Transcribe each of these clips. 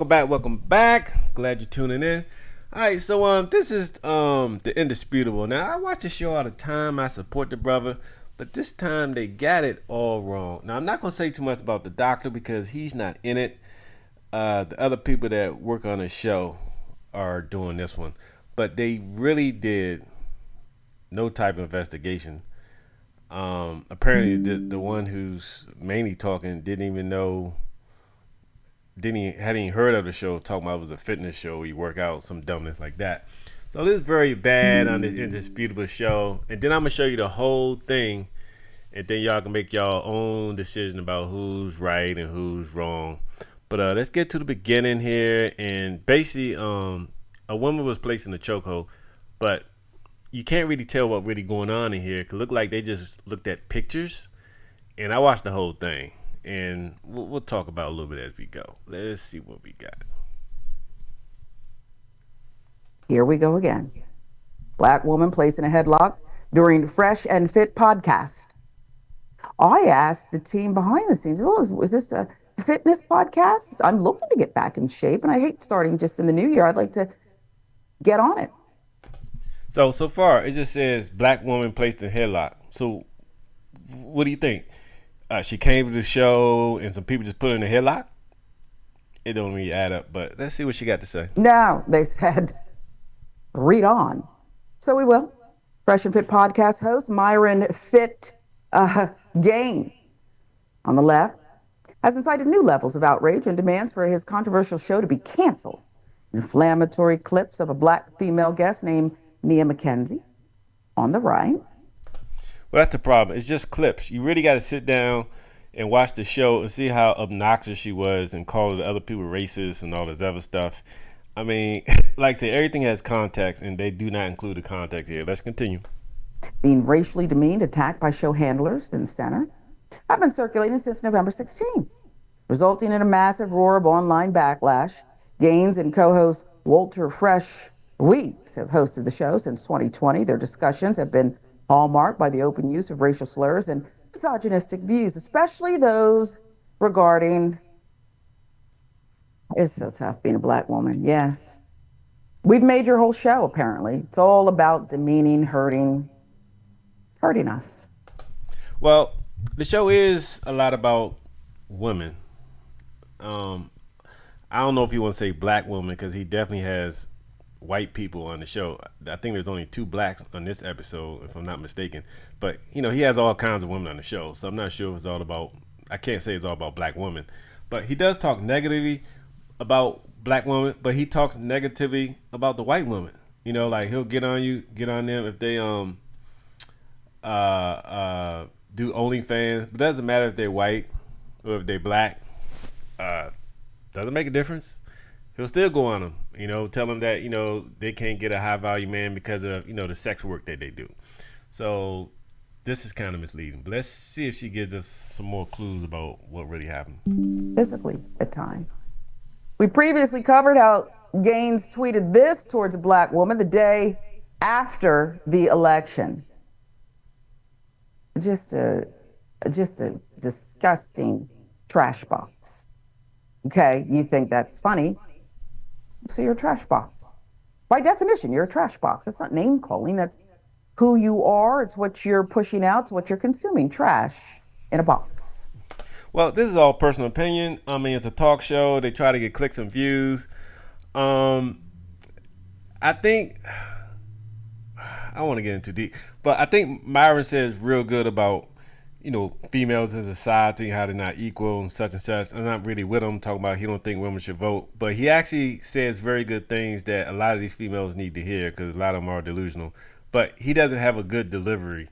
welcome back, welcome back. Glad you're tuning in. All right, so this is the Indisputable. Now I watch the show all the time. I support the brother, but this time they got it all wrong. Now I'm not gonna say too much about the doctor because he's not in it. The other people that work on the show are doing this one, but they really did no type of investigation. Apparently, the one who's mainly talking didn't even know, hadn't even heard of the show. Talking about it was a fitness show, where you work out, some dumbness like that. So this is very bad on this Indisputable show, and then I'm gonna show you the whole thing, and then y'all can make y'all own decision about who's right and who's wrong. But let's get to the beginning here, and basically, a woman was placed in a chokehold, but you can't really tell what really going on in here. It looked like they just looked at pictures, and I watched the whole thing, and we'll talk about it a little bit as we go. Let's see what we got. Here we go again. Black woman placed in a headlock during Fresh and Fit podcast. I asked the team behind the scenes, "Oh, is this a fitness podcast? I'm looking to get back in shape, and I hate starting just in the new year. I'd like to get on it." So far, it just says black woman placed in headlock. So, what do you think? She came to the show and some people just put her in a headlock? It don't really add up, but let's see what she got to say. No, they said, read on. So we will. Fresh and Fit podcast host Myron Fit Gain on the left has incited new levels of outrage and demands for his controversial show to be canceled. Inflammatory clips of a black female guest named Nia McKenzie on the right. Well, that's the problem. It's just clips. You really got to sit down and watch the show and see how obnoxious she was and call the other people racist and all this other stuff. I mean, like I say, everything has context, and they do not include the context here. Let's continue. Being racially demeaned, attacked by show handlers in the center, have been circulating since November 16, resulting in a massive roar of online backlash. Gaines and co-host Walter Fresh Weeks have hosted the show since 2020. Their discussions have been hallmarked by the open use of racial slurs and misogynistic views, especially those regarding, it's so tough being a black woman, yes. We've made your whole show, apparently. It's all about demeaning, hurting us. Well, the show is a lot about women. I don't know if you want to say black woman, because he definitely has white people on the show. I think there's only 2 blacks on this episode, if I'm not mistaken. But, you know, he has all kinds of women on the show. So I'm not sure if it's all about, I can't say it's all about black women. But he does talk negatively about black women, but he talks negatively about the white woman. You know, like he'll get on them if they do OnlyFans. But it doesn't matter if they're white or if they're black. Doesn't make a difference. He'll still go on them, you know, tell them that, you know, they can't get a high value man because of, you know, the sex work that they do. So this is kind of misleading. But let's see if she gives us some more clues about what really happened. Physically, at times. We previously covered how Gaines tweeted this towards a black woman the day after the election. Just a disgusting trash box. Okay, you think that's funny, so you're a trash box. By definition, you're a trash box. It's not name calling. That's who you are. It's what you're pushing out. It's what you're consuming. Trash in a box. Well, this is all personal opinion. I mean, it's a talk show. They try to get clicks and views. I think, I don't want to get into deep, but I think Myron says real good about, you know, females in society, how they're not equal and such and such. I'm not really with him talking about he don't think women should vote, but he actually says very good things that a lot of these females need to hear, because a lot of them are delusional. But he doesn't have a good delivery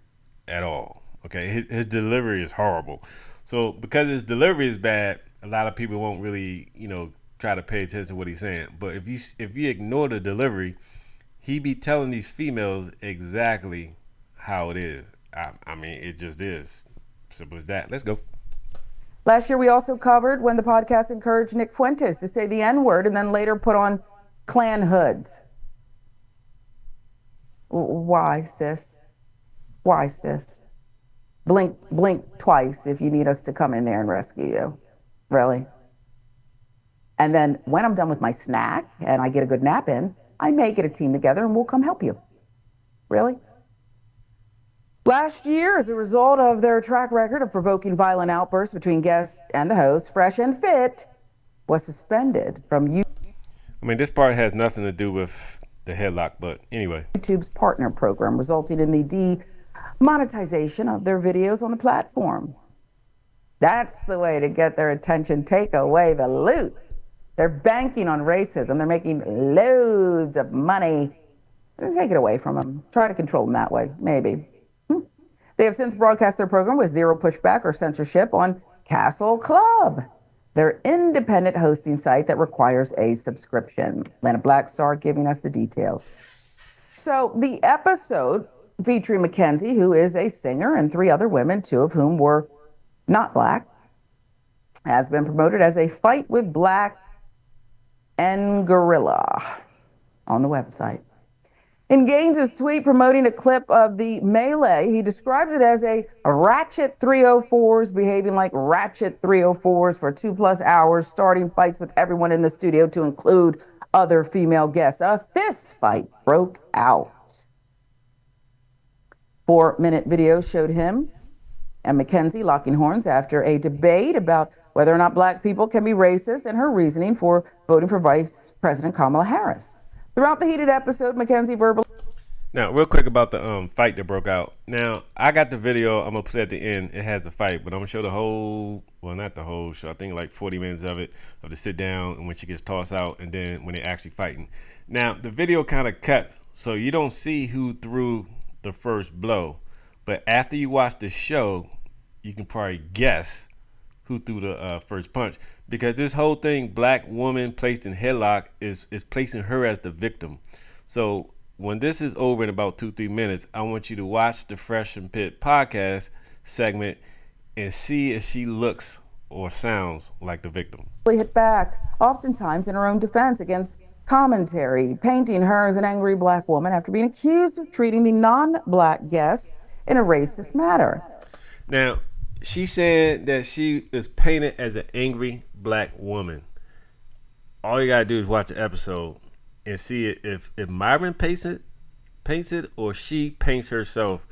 at all. Okay, his delivery is horrible. So because his delivery is bad, a lot of people won't really, you know, try to pay attention to what he's saying. But if you ignore the delivery, he be telling these females exactly how it is. I mean, it just is. Simple as that. Let's go. Last year, we also covered when the podcast encouraged Nick Fuentes to say the N-word and then later put on Klan hoods. Why, sis? Why, sis? Blink twice if you need us to come in there and rescue you. Really? And then when I'm done with my snack and I get a good nap in, I may get a team together and we'll come help you. Really? Last year, as a result of their track record of provoking violent outbursts between guests and the host, Fresh and Fit was suspended from I mean, this part has nothing to do with the headlock, but anyway. YouTube's partner program, resulting in the demonetization of their videos on the platform. That's the way to get their attention. Take away the loot. They're banking on racism. They're making loads of money. Take it away from them. Try to control them that way, maybe. They have since broadcast their program with zero pushback or censorship on Castle Club, their independent hosting site that requires a subscription. Atlanta Black Star giving us the details. So the episode featuring McKenzie, who is a singer, and 3 other women, 2 of whom were not black, has been promoted as a fight with black and gorilla on the website. In Gaines' tweet promoting a clip of the melee, he describes it as a ratchet 304s behaving like ratchet 304s for 2+ hours, starting fights with everyone in the studio to include other female guests. A fist fight broke out. 4-minute video showed him and McKenzie locking horns after a debate about whether or not black people can be racist and her reasoning for voting for Vice President Kamala Harris. Throughout the heated episode, McKenzie verbally... Now, real quick about the fight that broke out. Now, I got the video. I'm going to put at the end. It has the fight, but I'm going to show the whole, well, not the whole show. I think like 40 minutes of it, of the sit down and when she gets tossed out and then when they're actually fighting. Now, the video kind of cuts, so you don't see who threw the first blow. But after you watch the show, you can probably guess who threw the first punch. Because this whole thing, black woman placed in headlock, is placing her as the victim. So when this is over in about 2-3 minutes, I want you to watch the Fresh and Fit podcast segment and see if she looks or sounds like the victim. Hit back, oftentimes in her own defense, against commentary, painting her as an angry black woman after being accused of treating the non-black guests in a racist manner. Now, she said that she is painted as an angry black woman. All you gotta do is watch the episode and see it if Myron paints it or she paints herself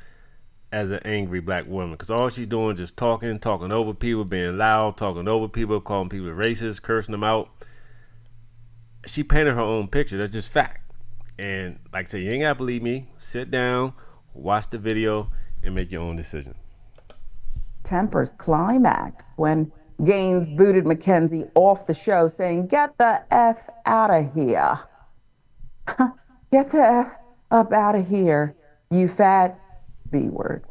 as an angry black woman. Because all she's doing is just talking over people, being loud, talking over people, calling people racist, cursing them out. She painted her own picture. That's just fact. And like I said, you ain't gotta believe me. Sit down, watch the video, and make your own decision. Tempers climaxed when Gaines booted McKenzie off the show, saying, "Get the F out of here. Get the F up out of here, you fat B word."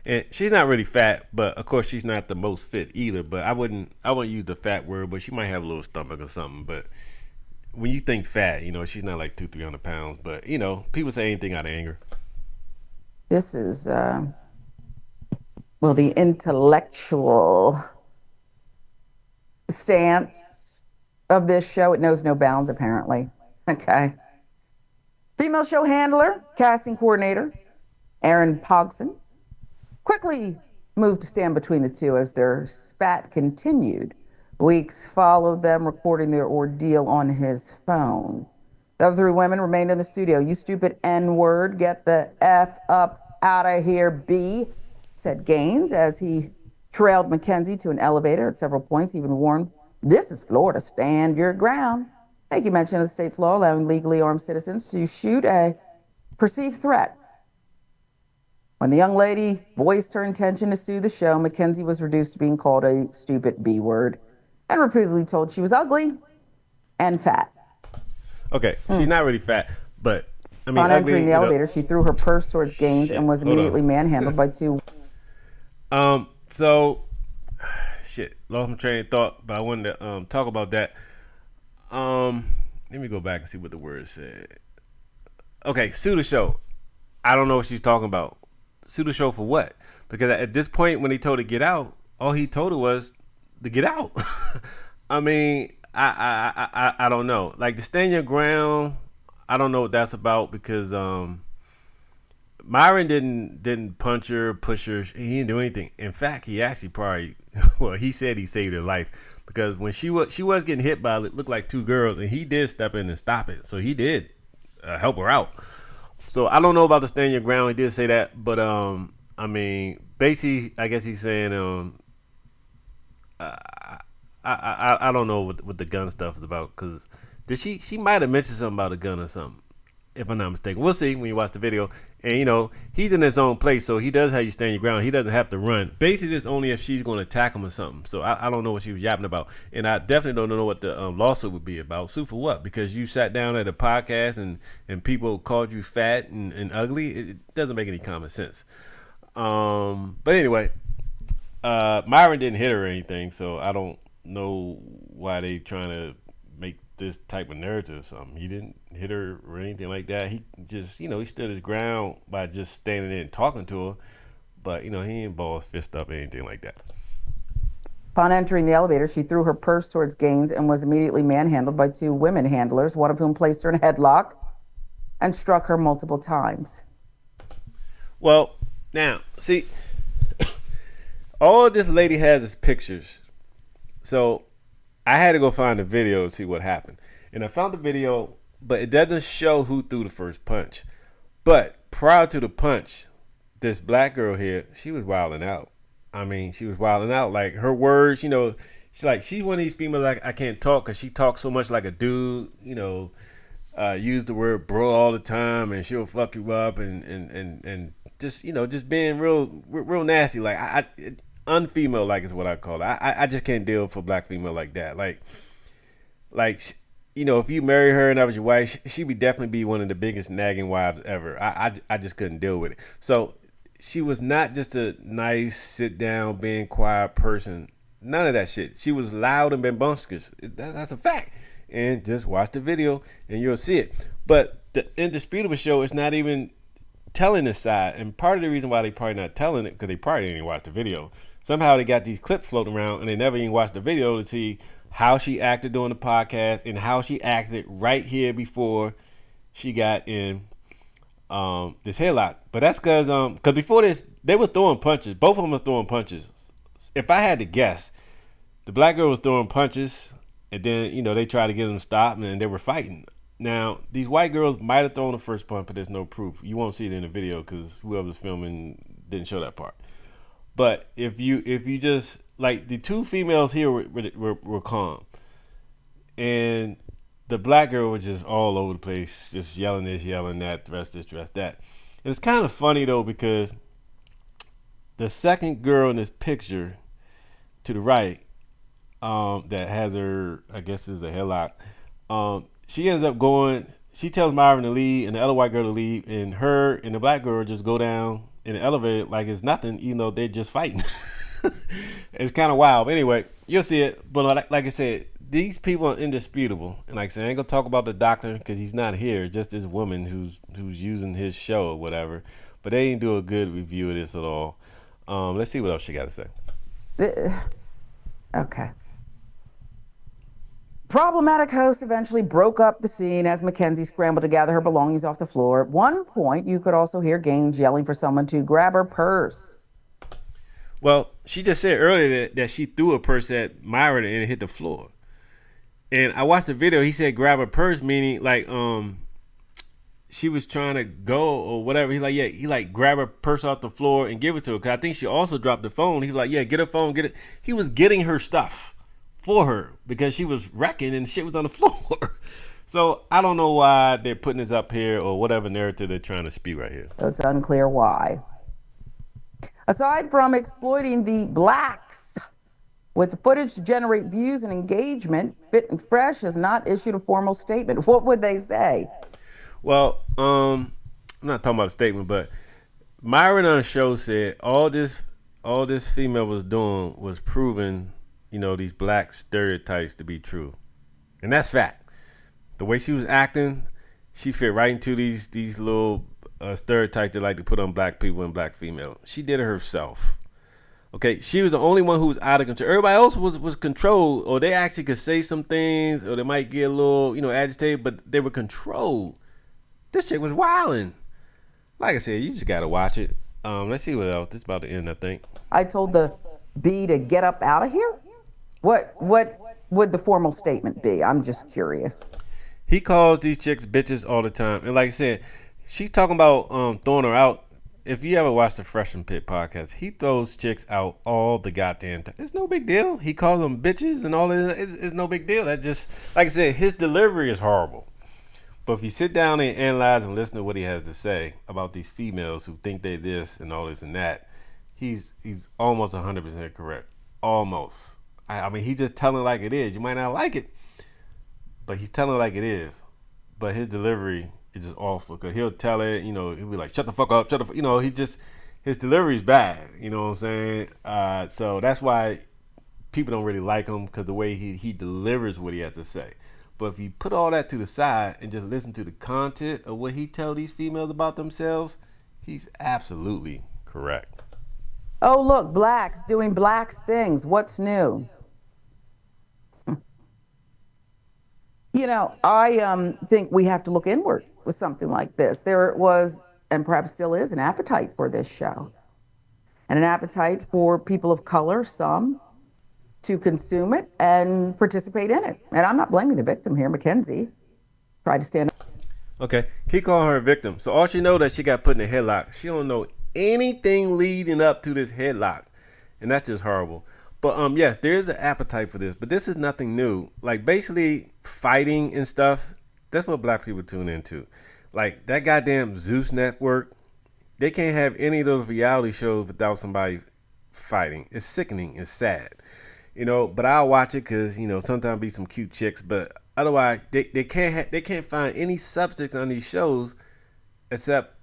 And she's not really fat, but of course she's not the most fit either. But I wouldn't use the fat word, but she might have a little stomach or something. But when you think fat, she's not like 200-300 pounds. But people say anything out of anger. This is the intellectual stance of this show. It knows no bounds, apparently. Okay. Female show handler, casting coordinator, Erin Pogson, quickly moved to stand between the two as their spat continued. Weeks followed them recording their ordeal on his phone. The other 3 women remained in the studio. "You stupid N-word, get the F up out of here, B," said Gaines as he trailed McKenzie to an elevator. At several points, he even warned, "This is Florida, stand your ground." He mentioned the state's law allowing legally armed citizens to shoot a perceived threat. When the young lady voiced her intention to sue the show, McKenzie was reduced to being called a stupid B word and repeatedly told she was ugly and fat. Okay, she's not really fat, but on entering the elevator, she threw her purse towards Gaines and was immediately manhandled by 2. So, lost my train of thought, but I wanted to talk about that. Let me go back and see what the word said. Okay, sue the show. I don't know what she's talking about. Sue the show for what? Because at this point, when he told her to get out, all he told her was to get out. I mean, I don't know. Like, to stand your ground, I don't know what that's about because Myron didn't punch her, push her. He didn't do anything. In fact, he actually probably, well, he said he saved her life because when she was getting hit by it looked like two girls, and he did step in and stop it. So he did help her out. So I don't know about the stand your ground. He did say that, but I mean, basically, I guess he's saying I don't know what the gun stuff is about because did she might have mentioned something about a gun or something. If I'm not mistaken. We'll see when you watch the video. And, he's in his own place, so he does have you stand your ground. He doesn't have to run. Basically, it's only if she's going to attack him or something. So I don't know what she was yapping about. And I definitely don't know what the lawsuit would be about. Sue for what? Because you sat down at a podcast and people called you fat and ugly? It doesn't make any common sense. But anyway, Myron didn't hit her or anything, so I don't know why they trying to make this type of narrative or something. He didn't hit her or anything like that. He just, he stood his ground by just standing there and talking to her. But, he ain't balls fist up or anything like that. Upon entering the elevator, she threw her purse towards Gaines and was immediately manhandled by two women handlers, one of whom placed her in a headlock and struck her multiple times. Well, now, see, all this lady has is pictures. So I had to go find the video to see what happened. And I found the video, but it doesn't show who threw the first punch. But prior to the punch, this black girl here, she was wilding out. I mean, she was wilding out. Like, her words, she's one of these females like I can't talk because she talks so much like a dude, use the word bro all the time and she'll fuck you up and just, just being real nasty. Like, unfemale like is what I call it. I just can't deal with a black female like that. Like if you marry her and that was your wife, she would definitely be one of the biggest nagging wives ever. I just couldn't deal with it. So she was not just a nice sit down being quiet person. None of that shit. She was loud and bombastic. That's a fact. And just watch the video and you'll see it. But the Indisputable show is not even telling this side, and part of the reason why they probably not telling it because they probably didn't even watch the video. Somehow they got these clips floating around and they never even watched the video to see how she acted during the podcast and how she acted right here before she got in this headlock. But that's because before this they were throwing punches. Both of them were throwing punches. If I had to guess, the black girl was throwing punches and then they tried to get them stopped and they were fighting. Now, these white girls might have thrown the first punch, but there's no proof. You won't see it in the video because whoever's filming didn't show that part. But if you just like the two females here were calm, and the black girl was just all over the place, just yelling this, yelling that, dress this, dress that. And it's kind of funny though because the second girl in this picture to the right, that has her, I guess is a headlock. She ends up going. She tells Myron to leave and the other white girl to leave, and her and the black girl just go down in the elevator like it's nothing, even though they're just fighting. It's kind of wild. But anyway, you'll see it. But like I said, these people are indisputable. And like I said, I ain't gonna talk about the doctor because he's not here. Just this woman who's using his show or whatever. But they didn't do a good review of this at all. Let's see what else she got to say. Okay. Problematic host eventually broke up the scene as McKenzie scrambled to gather her belongings off the floor. At one point, you could also hear Gaines yelling for someone to grab her purse. Well, she just said earlier that she threw a purse at Myron and it hit the floor. And I watched the video. He said grab her purse, meaning like she was trying to go or whatever. He's like, yeah, he like grab her purse off the floor and give it to her. Cause I think she also dropped the phone. He's like, yeah, get her phone, get it. He was getting her stuff for her because she was wrecking and shit was on the floor. So I don't know why they're putting this up here or whatever narrative they're trying to spew right here. So it's unclear why. Aside from exploiting the blacks with the footage to generate views and engagement, Fit and Fresh has not issued a formal statement. What would they say? Well, I'm not talking about a statement, but Myron on the show said all this female was doing was proving, these black stereotypes to be true. And that's fact. The way she was acting, she fit right into these little stereotypes they like to put on black people and black female. She did it herself. Okay, she was the only one who was out of control. Everybody else was controlled, or they actually could say some things, or they might get a little, agitated, but they were controlled. This chick was wilding. Like I said, you just gotta watch it. Let's see what else. It's about to end, I think. I told the bee to get up out of here? What would the formal statement be? I'm just curious. He calls these chicks bitches all the time, and like I said, she's talking about throwing her out. If you ever watch the Fresh Fit podcast, he throws chicks out all the goddamn time. It's no big deal. He calls them bitches and all that. It's no big deal. That just, like I said, his delivery is horrible. But if you sit down and analyze and listen to what he has to say about these females who think they this and all this and that, he's almost 100% correct. Almost. I mean, he's just telling it like it is. You might not like it, but he's telling it like it is. But his delivery is just awful because he'll tell it, he'll be like, shut the fuck up, his delivery is bad. You know what I'm saying? So that's why people don't really like him, because the way he delivers what he has to say. But if you put all that to the side and just listen to the content of what he tell these females about themselves, he's absolutely correct. Oh, look, blacks doing blacks things. What's new? I think we have to look inward with something like this. There was, and perhaps still is, an appetite for this show, and an appetite for people of color, some, to consume it and participate in it. And I'm not blaming the victim here. McKenzie tried to stand up. Okay, keep calling her a victim. So all she know that she got put in a headlock. She don't know anything leading up to this headlock, and that's just horrible. But yes, there is an appetite for this, but this is nothing new. Like basically fighting and stuff. That's what black people tune into. Like that goddamn Zeus network. They can't have any of those reality shows without somebody fighting. It's sickening. It's sad. But I'll watch it because sometimes be some cute chicks, but otherwise they can't find any substance on these shows except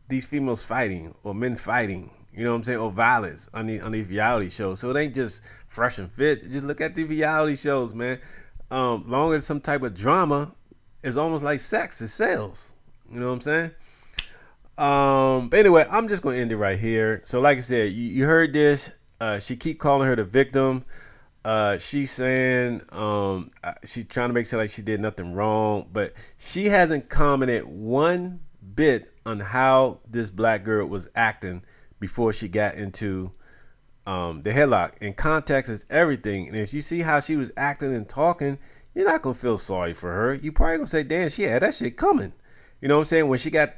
these females fighting or men fighting. You know what I'm saying? Or violence on these reality shows. So it ain't just Fresh and Fit. Just look at the reality shows, man. Long as some type of drama, it's almost like sex. It sells. You know what I'm saying? But anyway, I'm just gonna end it right here. So like I said, you heard this. She keep calling her the victim. She's saying she's trying to make sure like she did nothing wrong, but she hasn't commented one bit on how this black girl was acting before she got into the headlock. And context is everything. And if you see how she was acting and talking, you're not gonna feel sorry for her. You probably gonna say, damn, she had that shit coming. You know what I'm saying? When she got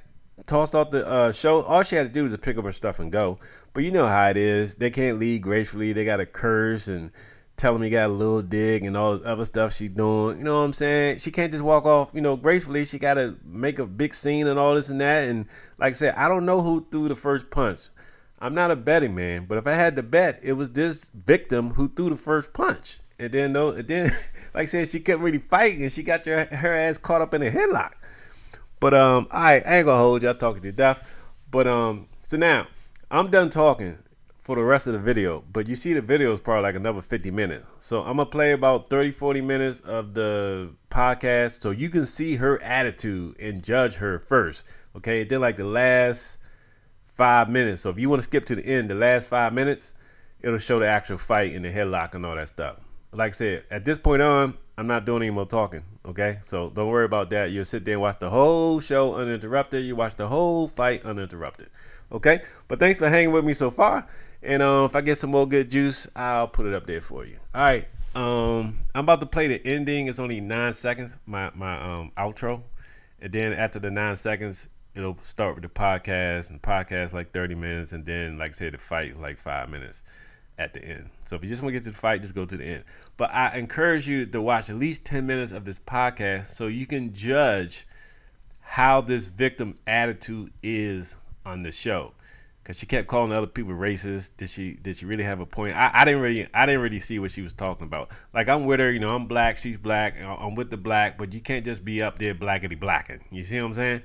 tossed off the show, all she had to do was to pick up her stuff and go. But you know how it is. They can't leave gracefully. They gotta curse and tell him he got a little dig and all the other stuff she's doing. You know what I'm saying? She can't just walk off, gracefully. She got to make a big scene and all this and that. And like I said, I don't know who threw the first punch. I'm not a betting man, but if I had to bet, it was this victim who threw the first punch. And then, like I said, she couldn't really fight, and she got her ass caught up in a headlock. But all right, I ain't gonna hold y'all talking to death. But so now I'm done talking for the rest of the video, but you see the video is probably like another 50 minutes. So I'm gonna play about 30-40 minutes of the podcast so you can see her attitude and judge her first. Okay, then like the last 5 minutes. So if you want to skip to the end, the last 5 minutes, it'll show the actual fight and the headlock and all that stuff. Like I said, at this point on, I'm not doing any more talking. Okay, so don't worry about that. You'll sit there and watch the whole show uninterrupted. You watch the whole fight uninterrupted. Okay, but thanks for hanging with me so far. And if I get some more good juice, I'll put it up there for you. All right, I'm about to play the ending. It's only 9 seconds, my outro, and then after the 9 seconds, it'll start with the podcast, and podcast like 30 minutes, and then like I said, the fight is like 5 minutes at the end. So if you just want to get to the fight, just go to the end. But I encourage you to watch at least 10 minutes of this podcast so you can judge how this victim attitude is on the show. Cause she kept calling other people racist. Did she really have a point? I didn't really see what she was talking about. Like I'm with her, I'm black, she's black, I'm with the black, but you can't just be up there blackety blacking. You see what I'm saying?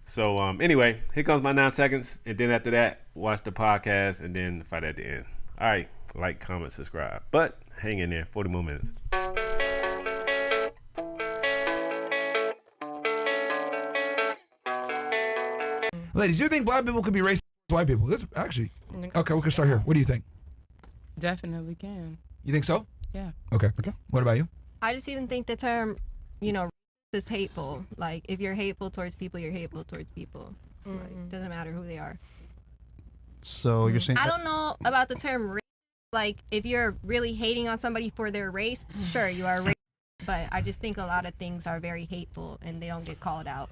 So anyway, here comes my 9 seconds, and then after that, watch the podcast, and then the fight at the end. All right, like, comment, subscribe, but hang in there, 40 more minutes. Ladies, do you think black people could be racist towards white people? This actually. Okay, we can start here. What do you think? Definitely can. You think so? Yeah. Okay. What about you? I just even think the term, is hateful. Like, if you're hateful towards people, you're hateful towards people. Like, doesn't matter who they are. So you're saying I don't know about the term race. Like, if you're really hating on somebody for their race, sure, you are racist. But I just think a lot of things are very hateful and they don't get called out.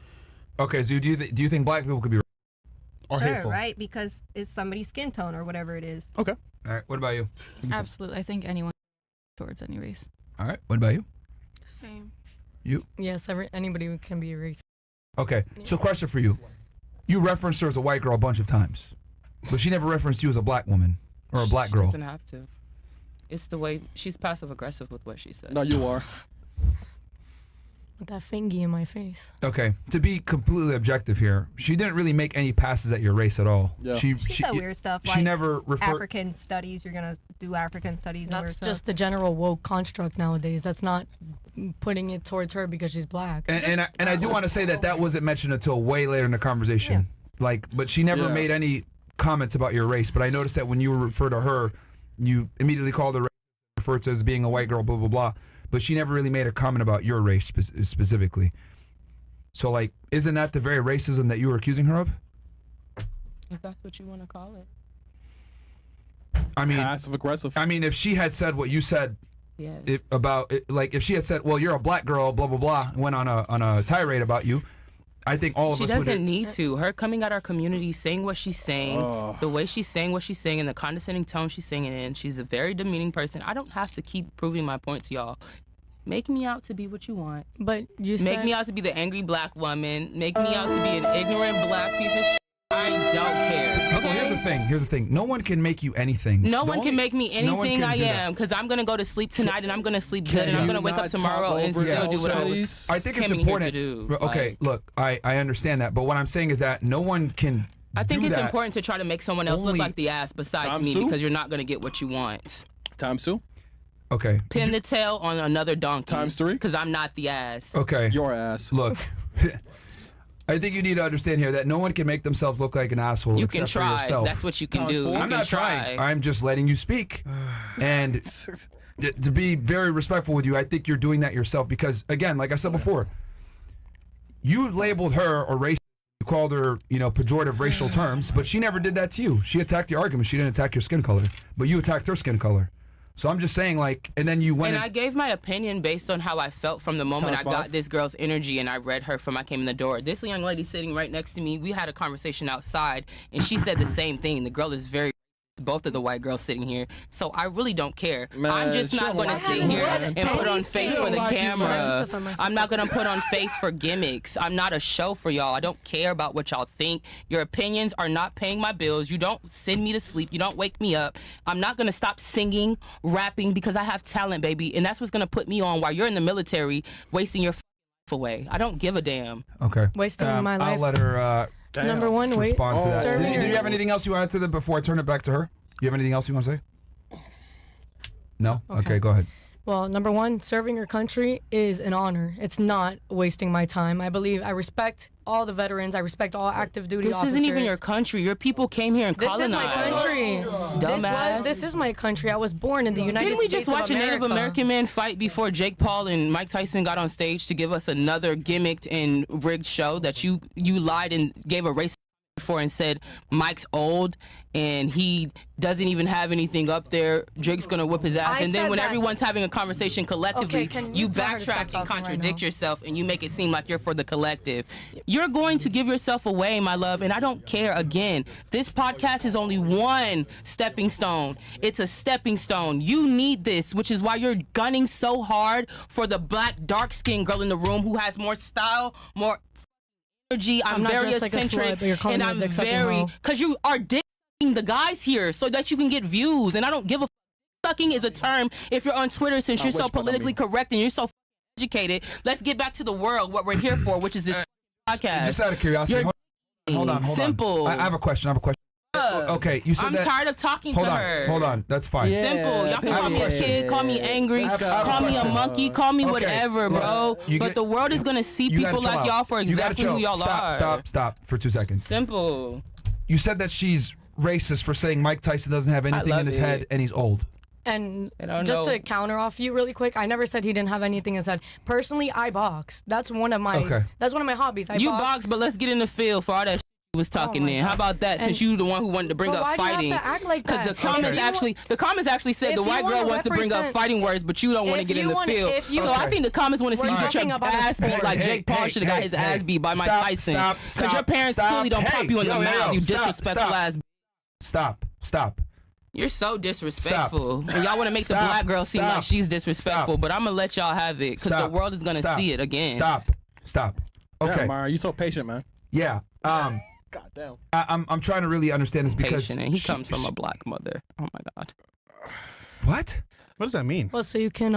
Okay, so do you think black people could be or Sure, hateful? right? Because it's somebody's skin tone or whatever it is. Okay. All right, what about you? Absolutely. I think anyone towards any race. All right, what about you? Same. You? Yes, anybody can be a racist. Okay, so question for you. You referenced her as a white girl a bunch of times, but she never referenced you as a black woman or a black She girl. doesn't have to. It's the way she's passive aggressive with what she said. No, you are. With that fingy in my face. Okay, to be completely objective here, she didn't really make any passes at your race at all. Yeah. She said weird stuff. She Like never referred. African studies. You're gonna do African studies. And weird That's stuff. just the general woke construct nowadays. That's not putting it towards her because she's black. And I do want to say that wasn't mentioned until way later in the conversation. Like, but she never made any comments about your race. But I noticed that when you refer to her, you immediately called her race, referred to as being a white girl, blah blah blah. But she never really made a comment about your race specifically. So, like, isn't that the very racism that you were accusing her of? If that's what you want to call it. I mean, passive aggressive. I mean, if she had said what you said Yes. like, if she had said, "Well, you're a black girl," blah blah blah, and went on a tirade about you, I think all of She us would. doesn't need to. Her coming at our community, saying what she's saying, the way she's saying what she's saying, and the condescending tone she's saying it in. She's a very demeaning person. I don't have to keep proving my points, y'all. Make me out to be what you want. But you Make said, me out to be the angry black woman. Make me out to be an ignorant black piece of shit. I don't care. Okay, here's the thing. No one can make you anything. No one can make me no one anything can I do that. am, because I'm going to go to sleep tonight and I'm going to sleep good and I'm going to wake up tomorrow and still do what I was I think it's coming important. here to do. Okay, Like, look, I understand that, but what I'm saying is that no one can. I think do it's that. important to try to make someone else look Only- like the ass besides Times me, two? because you're not going to get what you want. Times 2. Okay. Pin the tail on another donkey. Times 3? Because I'm not the ass. Okay. Your ass. Look. I think you need to understand here that no one can make themselves look like an asshole You except can for try. yourself. That's what you can Times do. 4? You I'm can not try. trying. I'm just letting you speak. And to be very respectful with you, I think you're doing that yourself because, again, like I said before, you labeled her a racist. You called her, pejorative racial terms, but she never did that to you. She attacked the argument. She didn't attack your skin color, but you attacked her skin color. So I'm just saying, like, and then you went. And I gave my opinion based on how I felt from the moment I Times 5? got this girl's energy and I read her from I came in the door. This young lady sitting right next to me, we had a conversation outside and she said the same thing. The girl is very both of the white girls sitting here. So I really don't care. Man, I'm just she not don't going to like sit you, here man. and put on face She for don't the like you, man. camera. I'm not going to put on face for gimmicks. I'm not a show for y'all. I don't care about what y'all think. Your opinions are not paying my bills. You don't send me to sleep. You don't wake me up. I'm not going to stop singing, rapping because I have talent, baby. And that's what's going to put me on while you're in the military wasting your life away. I don't give a damn. Okay. Wasting my I'll life. let her Number one, wait. respond to that. Serving Did her- you have anything else you wanted to before I turn it back to her? You have anything else you want to say? No? Okay, go ahead. Well, number one, serving your country is an honor. It's not wasting my time. I respect all the veterans. I respect all active duty This officers. isn't even your country. Your people came here and This colonized. is my country. Dumbass. This is my country. I was born in the United Didn't we States just watch of a Native America. American man fight before Jake Paul and Mike Tyson got on stage to give us another gimmicked and rigged show that you lied and gave a race for and said Mike's old and he doesn't even have anything up there. Drake's gonna whip his ass. I And then said when that. everyone's having a conversation collectively, Okay, can you you tell her to stop backtrack and talking right contradict now? yourself and you make it seem like you're for the collective. You're going to give yourself away, my love, and I don't care. Again, this podcast is only one stepping stone. It's a stepping stone. You need this, which is why you're gunning so hard for the black dark-skinned girl in the room who has more style, more energy. I'm not very dressed like a slut, eccentric, but you're calling and me a I'm dick-sucking very hoe. because you are dick-sucking the guys here so that you can get views, and I don't give a. Sucking is a term if you're on Twitter since you're so which part, I politically mean? correct and you're so educated. Let's get back to the world, what we're here for, which is this podcast. Just out of curiosity. You're Hold on. simple. I have a question. Okay, you said I'm that. tired of talking to her. Hold on. That's fine. Simple. Y'all can call me a kid, call me angry, I have a call me a question. monkey, call me Okay, whatever, look, bro. you But get- the world is gonna see You gotta people chill like out. y'all for You gotta exactly chill. who y'all are. Stop for 2 seconds. Simple. You said that she's racist for saying Mike Tyson doesn't have anything love in his it. head and he's old. And I don't just know. to counter off you really quick, I never said he didn't have anything in his head. Personally, I box. That's one of my Okay. hobbies. I You box, but let's get in the field for all that shit was talking my then. God. How about that? Since you the one who wanted to bring But up why do you have fighting. to act like that? the comments the comments actually said If the you white girl wanna wants to bring up represent- fighting words, but you don't want to if get in you the wanna- field. if you- So I think the comments want to see We're you get talking your about a ass beat sport. like Jake Paul should have got his ass beat by Mike Tyson. Because your parents clearly don't pop you in the mouth, you disrespectful ass. Stop. You're so disrespectful. And y'all want to make the black girl seem like she's disrespectful, but I'm going to let y'all have it because the world is going to see it again. Stop. Okay. Damn, Myron, you so patient, man. Yeah. God damn. I'm trying to really understand this because Patient, and he comes from a black mother. Oh my God. What? What does that mean? Well, so you can,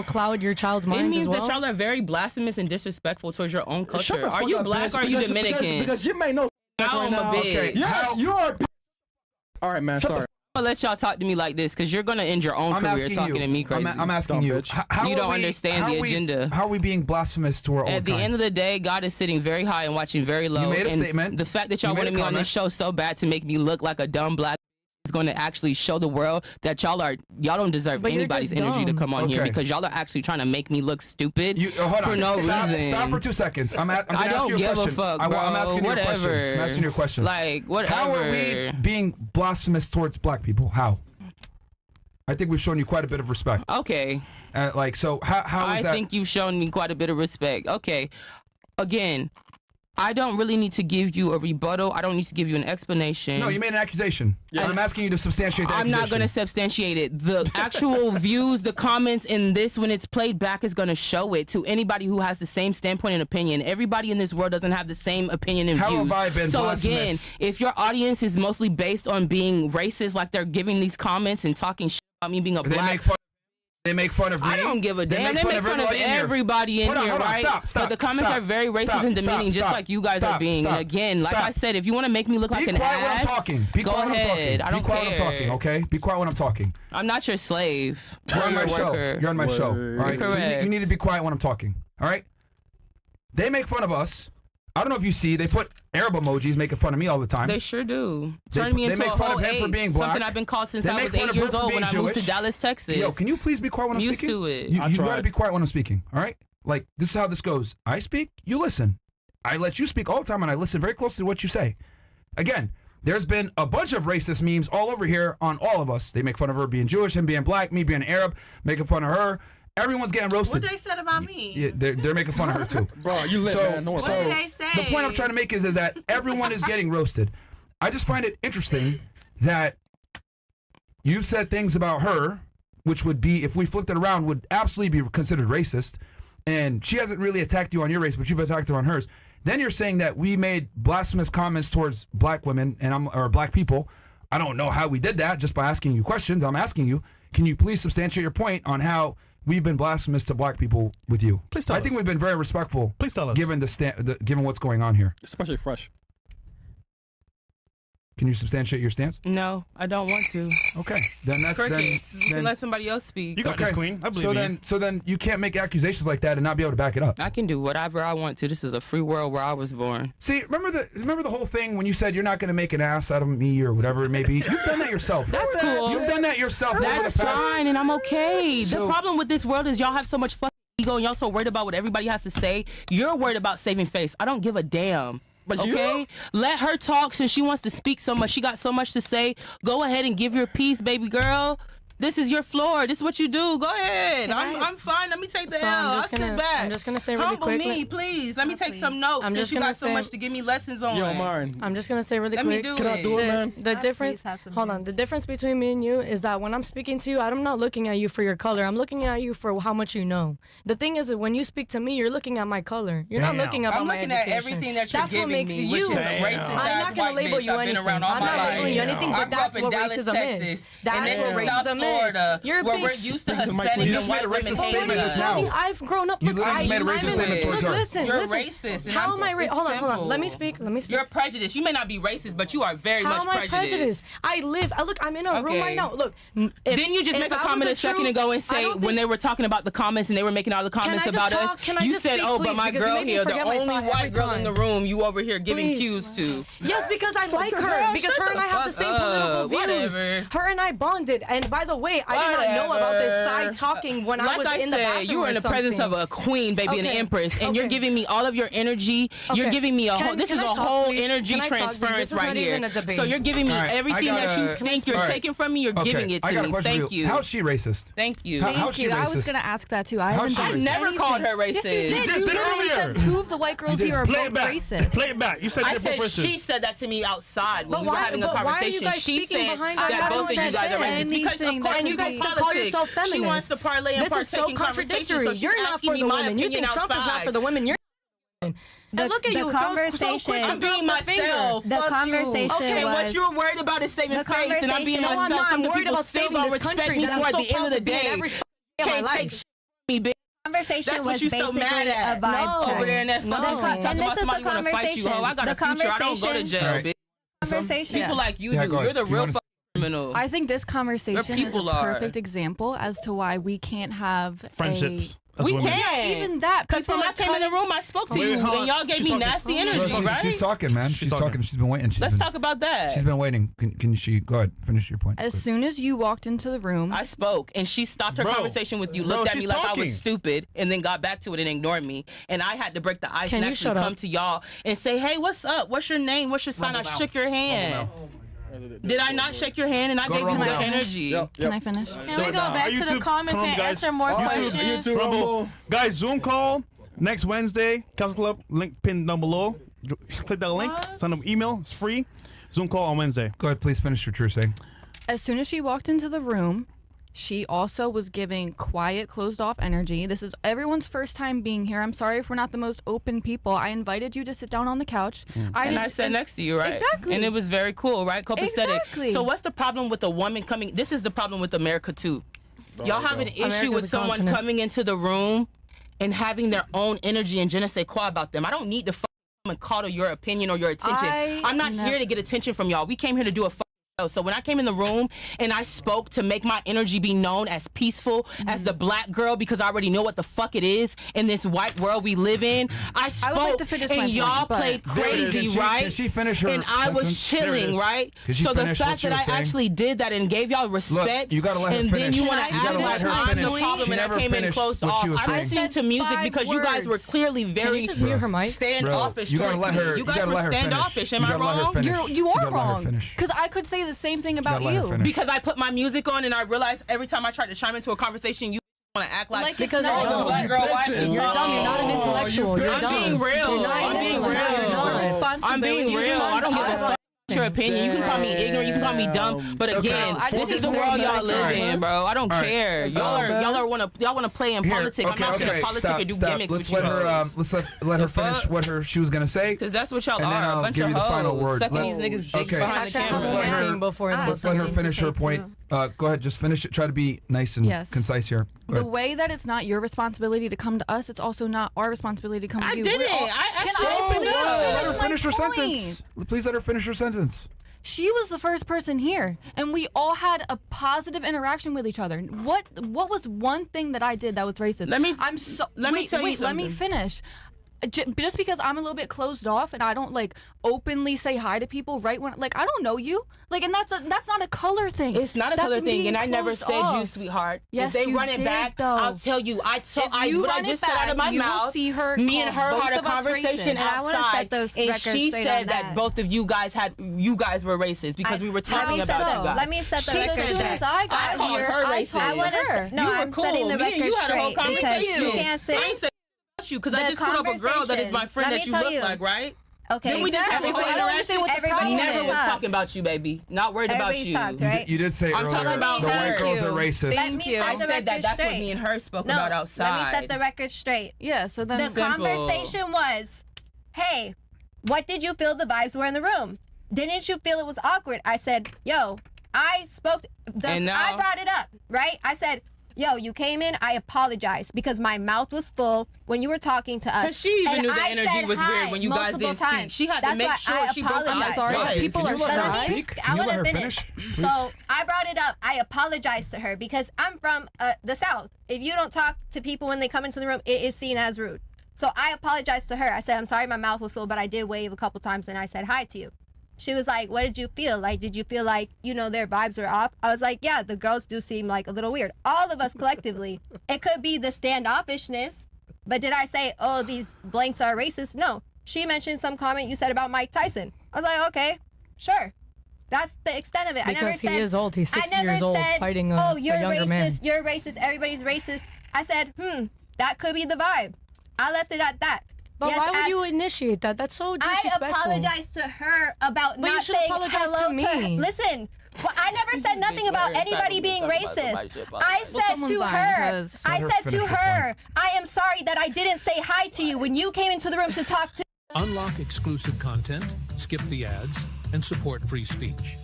cloud your child's mind It means as well? that y'all are very blasphemous and disrespectful towards your own Shut culture. the Are fuck you up, black bitch, or are you because- Dominican? Because you may know Now right I'm now. a bitch. Okay. Yes, you are. All right, man. Sorry. I'm gonna let y'all talk to me like this because you're gonna end your own career talking to me crazy. I'm asking Dumb you. bitch. How You are don't we- understand how the are we- agenda. How are we being blasphemous to our own At the kind? end of the day, God is sitting very high and watching very low. You made a and statement. The fact that y'all You made wanted a me on comment. this show so bad to make me look like a dumb black is going to actually show the world that y'all don't deserve But you're anybody's just energy to dumb. come on here Okay. because y'all are actually trying to make me look stupid Hold for on. no Stop, reason. Stop for 2 seconds. I'm gonna I ask don't you a give question. a fuck, bro. I'm asking you a question. Whatever. I'm asking you a question. Like, whatever. How are we being blasphemous towards black people? How? I think we've shown you quite a bit of respect. Okay. So how is I that? think you've shown me quite a bit of respect. Okay. Again, I don't really need to give you a rebuttal. I don't need to give you an explanation. No, you made an accusation. Yeah. I'm asking you to substantiate the I'm accusation. not going to substantiate it. The actual views, the comments in this, when it's played back, is going to show it to anybody who has the same standpoint and opinion. Everybody in this world doesn't have the same opinion and How views. have I been so blasphemous? again, if your audience is mostly based on being racist, like they're giving these comments and talking shit about me being a black. They make fun of me. I don't give a damn. They make fun of everybody in Hold on, here, hold on. right? Stop. But the comments Stop. are very racist Stop. and demeaning, Stop. just like you guys Stop. are being. Stop. And again, like Stop. I said, if you want to make me look like Be an quiet when I'm ass, talking. Be go quiet when I'm talking. ahead. I don't Be quiet when I'm care. talking, okay? Be quiet when I'm talking. I'm not your slave. You're on or my your show. worker. You're on my show. All right. So Correct. you need to be quiet when I'm talking. All right. They make fun of us. I don't know if you see. They put Arab emojis making fun of me all the time. They sure do. They- Turning me they into make a fun whole of him for eight, being black. something I've been called since They I make was fun 8 of her years for old being when I moved to Jewish. Dallas, Texas. Yo, can you please be quiet when I'm Used speaking? to it. You I gotta tried. be quiet when I'm speaking. All right. Like this is how this goes. I speak. You listen. I let you speak all the time, and I listen very closely to what you say. Again, there's been a bunch of racist memes all over here on all of us. They make fun of her being Jewish, him being black, me being Arab, making fun of her. Everyone's getting roasted. What they said about me? Yeah, they're making fun of her too. Bro, you lit, man. Don't worry. What did they say? The point I'm trying to make is that everyone is getting roasted. I just find it interesting that you've said things about her, which would be, if we flipped it around, would absolutely be considered racist. And she hasn't really attacked you on your race, but you've attacked her on hers. Then you're saying that we made blasphemous comments towards black women or black people. I don't know how we did that, just by asking you questions. I'm asking you, can you please substantiate your point on how we've been blasphemous to black people with you? Please tell I think us. we've been very respectful. Please tell us. Given given what's going on here. Especially Fresh. Can you substantiate your stance? No, I don't want to. Okay, then that's Crickets. You then can let somebody else speak. You got this, Queen. I believe you. So then you can't make accusations like that and not be able to back it up. I can do whatever I want to. This is a free world where I was born. See, remember the whole thing when you said you're not going to make an ass out of me or whatever it may be. You've done that yourself. That's cool. You've done that yourself. over That's the past. fine, and I'm okay. So- The problem with this world is y'all have so much fucking ego, and y'all so worried about what everybody has to say. You're worried about saving face. I don't give a damn. But okay, you- let her talk since she wants to speak so much. She got so much to say. Go ahead and give your piece, baby girl. This is your floor. This is what you do. Go ahead. I'm fine. Let me take the So L. I'm I'll just gonna- sit back. I'm just gonna say really Humble quick, me, like- please. Let me take some notes I'm since just you gonna got so say- much to give me lessons on. Yo, Myron. I'm just gonna say really Let me quick. do Can I it. do it, man? The difference. please have some Hold on. news. The difference between me and you is that when I'm speaking to you, I'm not looking at you for your color. I'm looking at you for how much you know. The thing is that when you speak to me, you're looking at my color. You're Damn. not looking at I'm my looking at education. everything that you're That's what giving makes me, you. which is a Damn. racist I'm ass not gonna white label bitch you I've been anything. around all I'm my not life. labeling you anything, I but grew up that's in what Dallas, racism Texas, is. and That's this what is South racism Florida, is. You're where being we're used to Speak to Mike, Hispanic please. You and just made white a women racist hating statement just us. now. I've grown up. You look, literally just made a I'm racist in- statement towards look, her. Listen, You're listen. racist, and How I'm am I? it's Hold on. Let simple. me speak. Let me speak. You're prejudiced. You may not be racist, but you are very How much am I prejudiced? I live. Look, I'm in a room Okay. right now. Look. Didn't you just make a comment a second ago and say when they were talking about the comments and they were making all the comments I just about talk? us? Can I You just said, speak, "Oh, but please? my Because you girl make me here, the forget my only thought white every girl in time. the room, you over here giving Please. cues to." Yes, because I like the her. hell? Because Shut her and the I have the fuck same up. political views. Whatever. Her and I bonded. And by the way, I did not know about this side talking when I was in the bathroom. You were in the presence of a queen, baby, an empress, and you're giving me all of your energy. You're giving me a whole. This is a whole energy transference right here. So you're giving me everything that you think you're taking from me. You're giving it to me. Thank you. How's she racist? Thank you. Thank you. I was gonna ask that too. I never called her racist. Yes, you did. You literally said 2 of the white girls here are both racist. Play it back. You said I said she said that to me outside when we were having a conversation. She said that both of you guys are racist because of course you guys call yourself feminist. She wants to parlay and partake in conversation. So you're not for the women. You think Trump is not for the women. You're and look at you. Conversation. I'm being myself. The conversation okay, was. what you're worried about is saving face, and I'm being myself. Some people still gonna respect me for at the end of the day. Can't take me, bitch. Conversation was basically a vibe check. Over there in that phone. And this is the conversation. I got a future. I don't go to jail, bitch. Conversation. People like you do. You're the real criminal. I think this conversation is a perfect example as to why we can't have friendships. We can't. Even that. Because when I came in the room, I spoke to you, and y'all gave me nasty energy, right? She's talking, man. She's talking. She's been waiting. Let's talk about that. She's been waiting. Can she go ahead? Finish your point. As soon as you walked into the room, I spoke, and she stopped her conversation with you, looked at me like I was stupid, and then got back to it and ignored me. And I had to break the ice and actually come to y'all and say, "Hey, what's up? What's your name? What's your sign?" I shook your hand. Did I not shake your hand and I gave you the energy? Can I finish? Can we go back to the comments and answer more questions? YouTube, Rumble. Guys, Zoom call next Wednesday. Council Club, link pinned down below. Click that link. Send them email. It's free. Zoom call on Wednesday. Go ahead, please finish your true saying. As soon as she walked into the room, she also was giving quiet, closed-off energy. This is everyone's first time being here. I'm sorry if we're not the most open people. I invited you to sit down on the couch. I sat next to you, right? Exactly. And it was very cool, right? Copacetic. Exactly. So what's the problem with a woman coming? This is the problem with America, too. Y'all have an issue with someone coming into the room and having their own energy and je ne sais quoi about them. I don't need to and call to your opinion or your attention. I'm not here to get attention from y'all. We came here to do a show. So when I came in the room and I spoke to make my energy be known as peaceful, as the black girl, because I already know what the fuck it is in this white world we live in, I spoke would like to finish and my y'all point, played crazy, right? Can she finish her And I was chilling, right? So the fact that I actually did that and gave y'all respect, you gotta let her and finish. then you want to act like I'm the problem and I came in closed off. I listened to music because you guys were clearly very standoffish towards me. You guys were standoffish. Am I wrong? You are wrong. Because I could say the same thing about you. Because I put my music on and I realized every time I tried to chime into a conversation, you want to act like because oh, black girl, why you're dumb. You're not an intellectual. You're I'm being real. I'm being real. I don't give a fuck your opinion. You can call me ignorant. You can call me dumb. But again, this is the world y'all live in, bro. I don't care. Y'all wanna play in politics. I'm not gonna politic or do gimmicks with you. Let's let her finish what she was gonna say. Because that's what y'all are. A bunch of hoes. Sucking these niggas dick behind the camera. Let's let her finish her point. Go ahead, just finish it. Try to be nice and concise here. The way that it's not your responsibility to come to us, it's also not our responsibility to come to you. I didn't. Let her finish her sentence. Please let her finish her sentence. She was the first person here, and we all had a positive interaction with each other. What was one thing that I did that was racist? Let me tell you something. Let me finish. Just because I'm a little bit closed off and I don't like openly say hi to people right when like I don't know you and that's not a color thing. It's not a color thing, and I never said you, sweetheart. Yes, if they you run it did, back, though. I'll tell you. What I just said out of my mouth. See her me and her had a conversation outside, and she said that both of you guys were racist because we were talking about you guys. Let me set the record straight. I called her racist. I'm setting the record straight because you can't say. You because I just put up a girl that is my friend that you look like, right? Okay, we just have a whole interaction. Everybody never was talking about you, baby. Not worried about you. Talked, right? You did say I'm earlier talking about the white girls are racist. Let me I set the said record that's straight. what me and her spoke about outside. Let me set the record straight. Yeah, so then the conversation was, hey, what did you feel the vibes were in the room? Didn't you feel it was awkward? I said, yo, I brought it up, right? I said, yo, you came in, I apologize because my mouth was full when you were talking to us. Because she even knew the energy was weird when you guys didn't speak. She had to make sure she broke the ice. People are shy. Can you let her finish? So I brought it up. I apologized to her because I'm from the South. If you don't talk to people when they come into the room, it is seen as rude. So I apologized to her. I said, I'm sorry my mouth was full, but I did wave a couple times and I said hi to you. She was like, what did you feel? Like, did you feel like, you know, their vibes were off? I was like, yeah, the girls do seem like a little weird. All of us collectively. It could be the standoffishness, but did I say, oh, these blanks are racist? No. She mentioned some comment you said about Mike Tyson. I was like, okay, sure. That's the extent of it. Because I never he said, is old. He's 60 I never years old said, fighting a you're younger racist, man. you're racist, everybody's racist. I said, that could be the vibe. I left it at that. But yes, why would you initiate that? That's so disrespectful. I apologized to her about but not you should saying apologize hello to me. her. Listen, well, I never said nothing about anybody being racist. I said to her, I am sorry that I didn't say hi to you when you came into the room to talk to. Unlock exclusive content, skip the ads, and support free speech.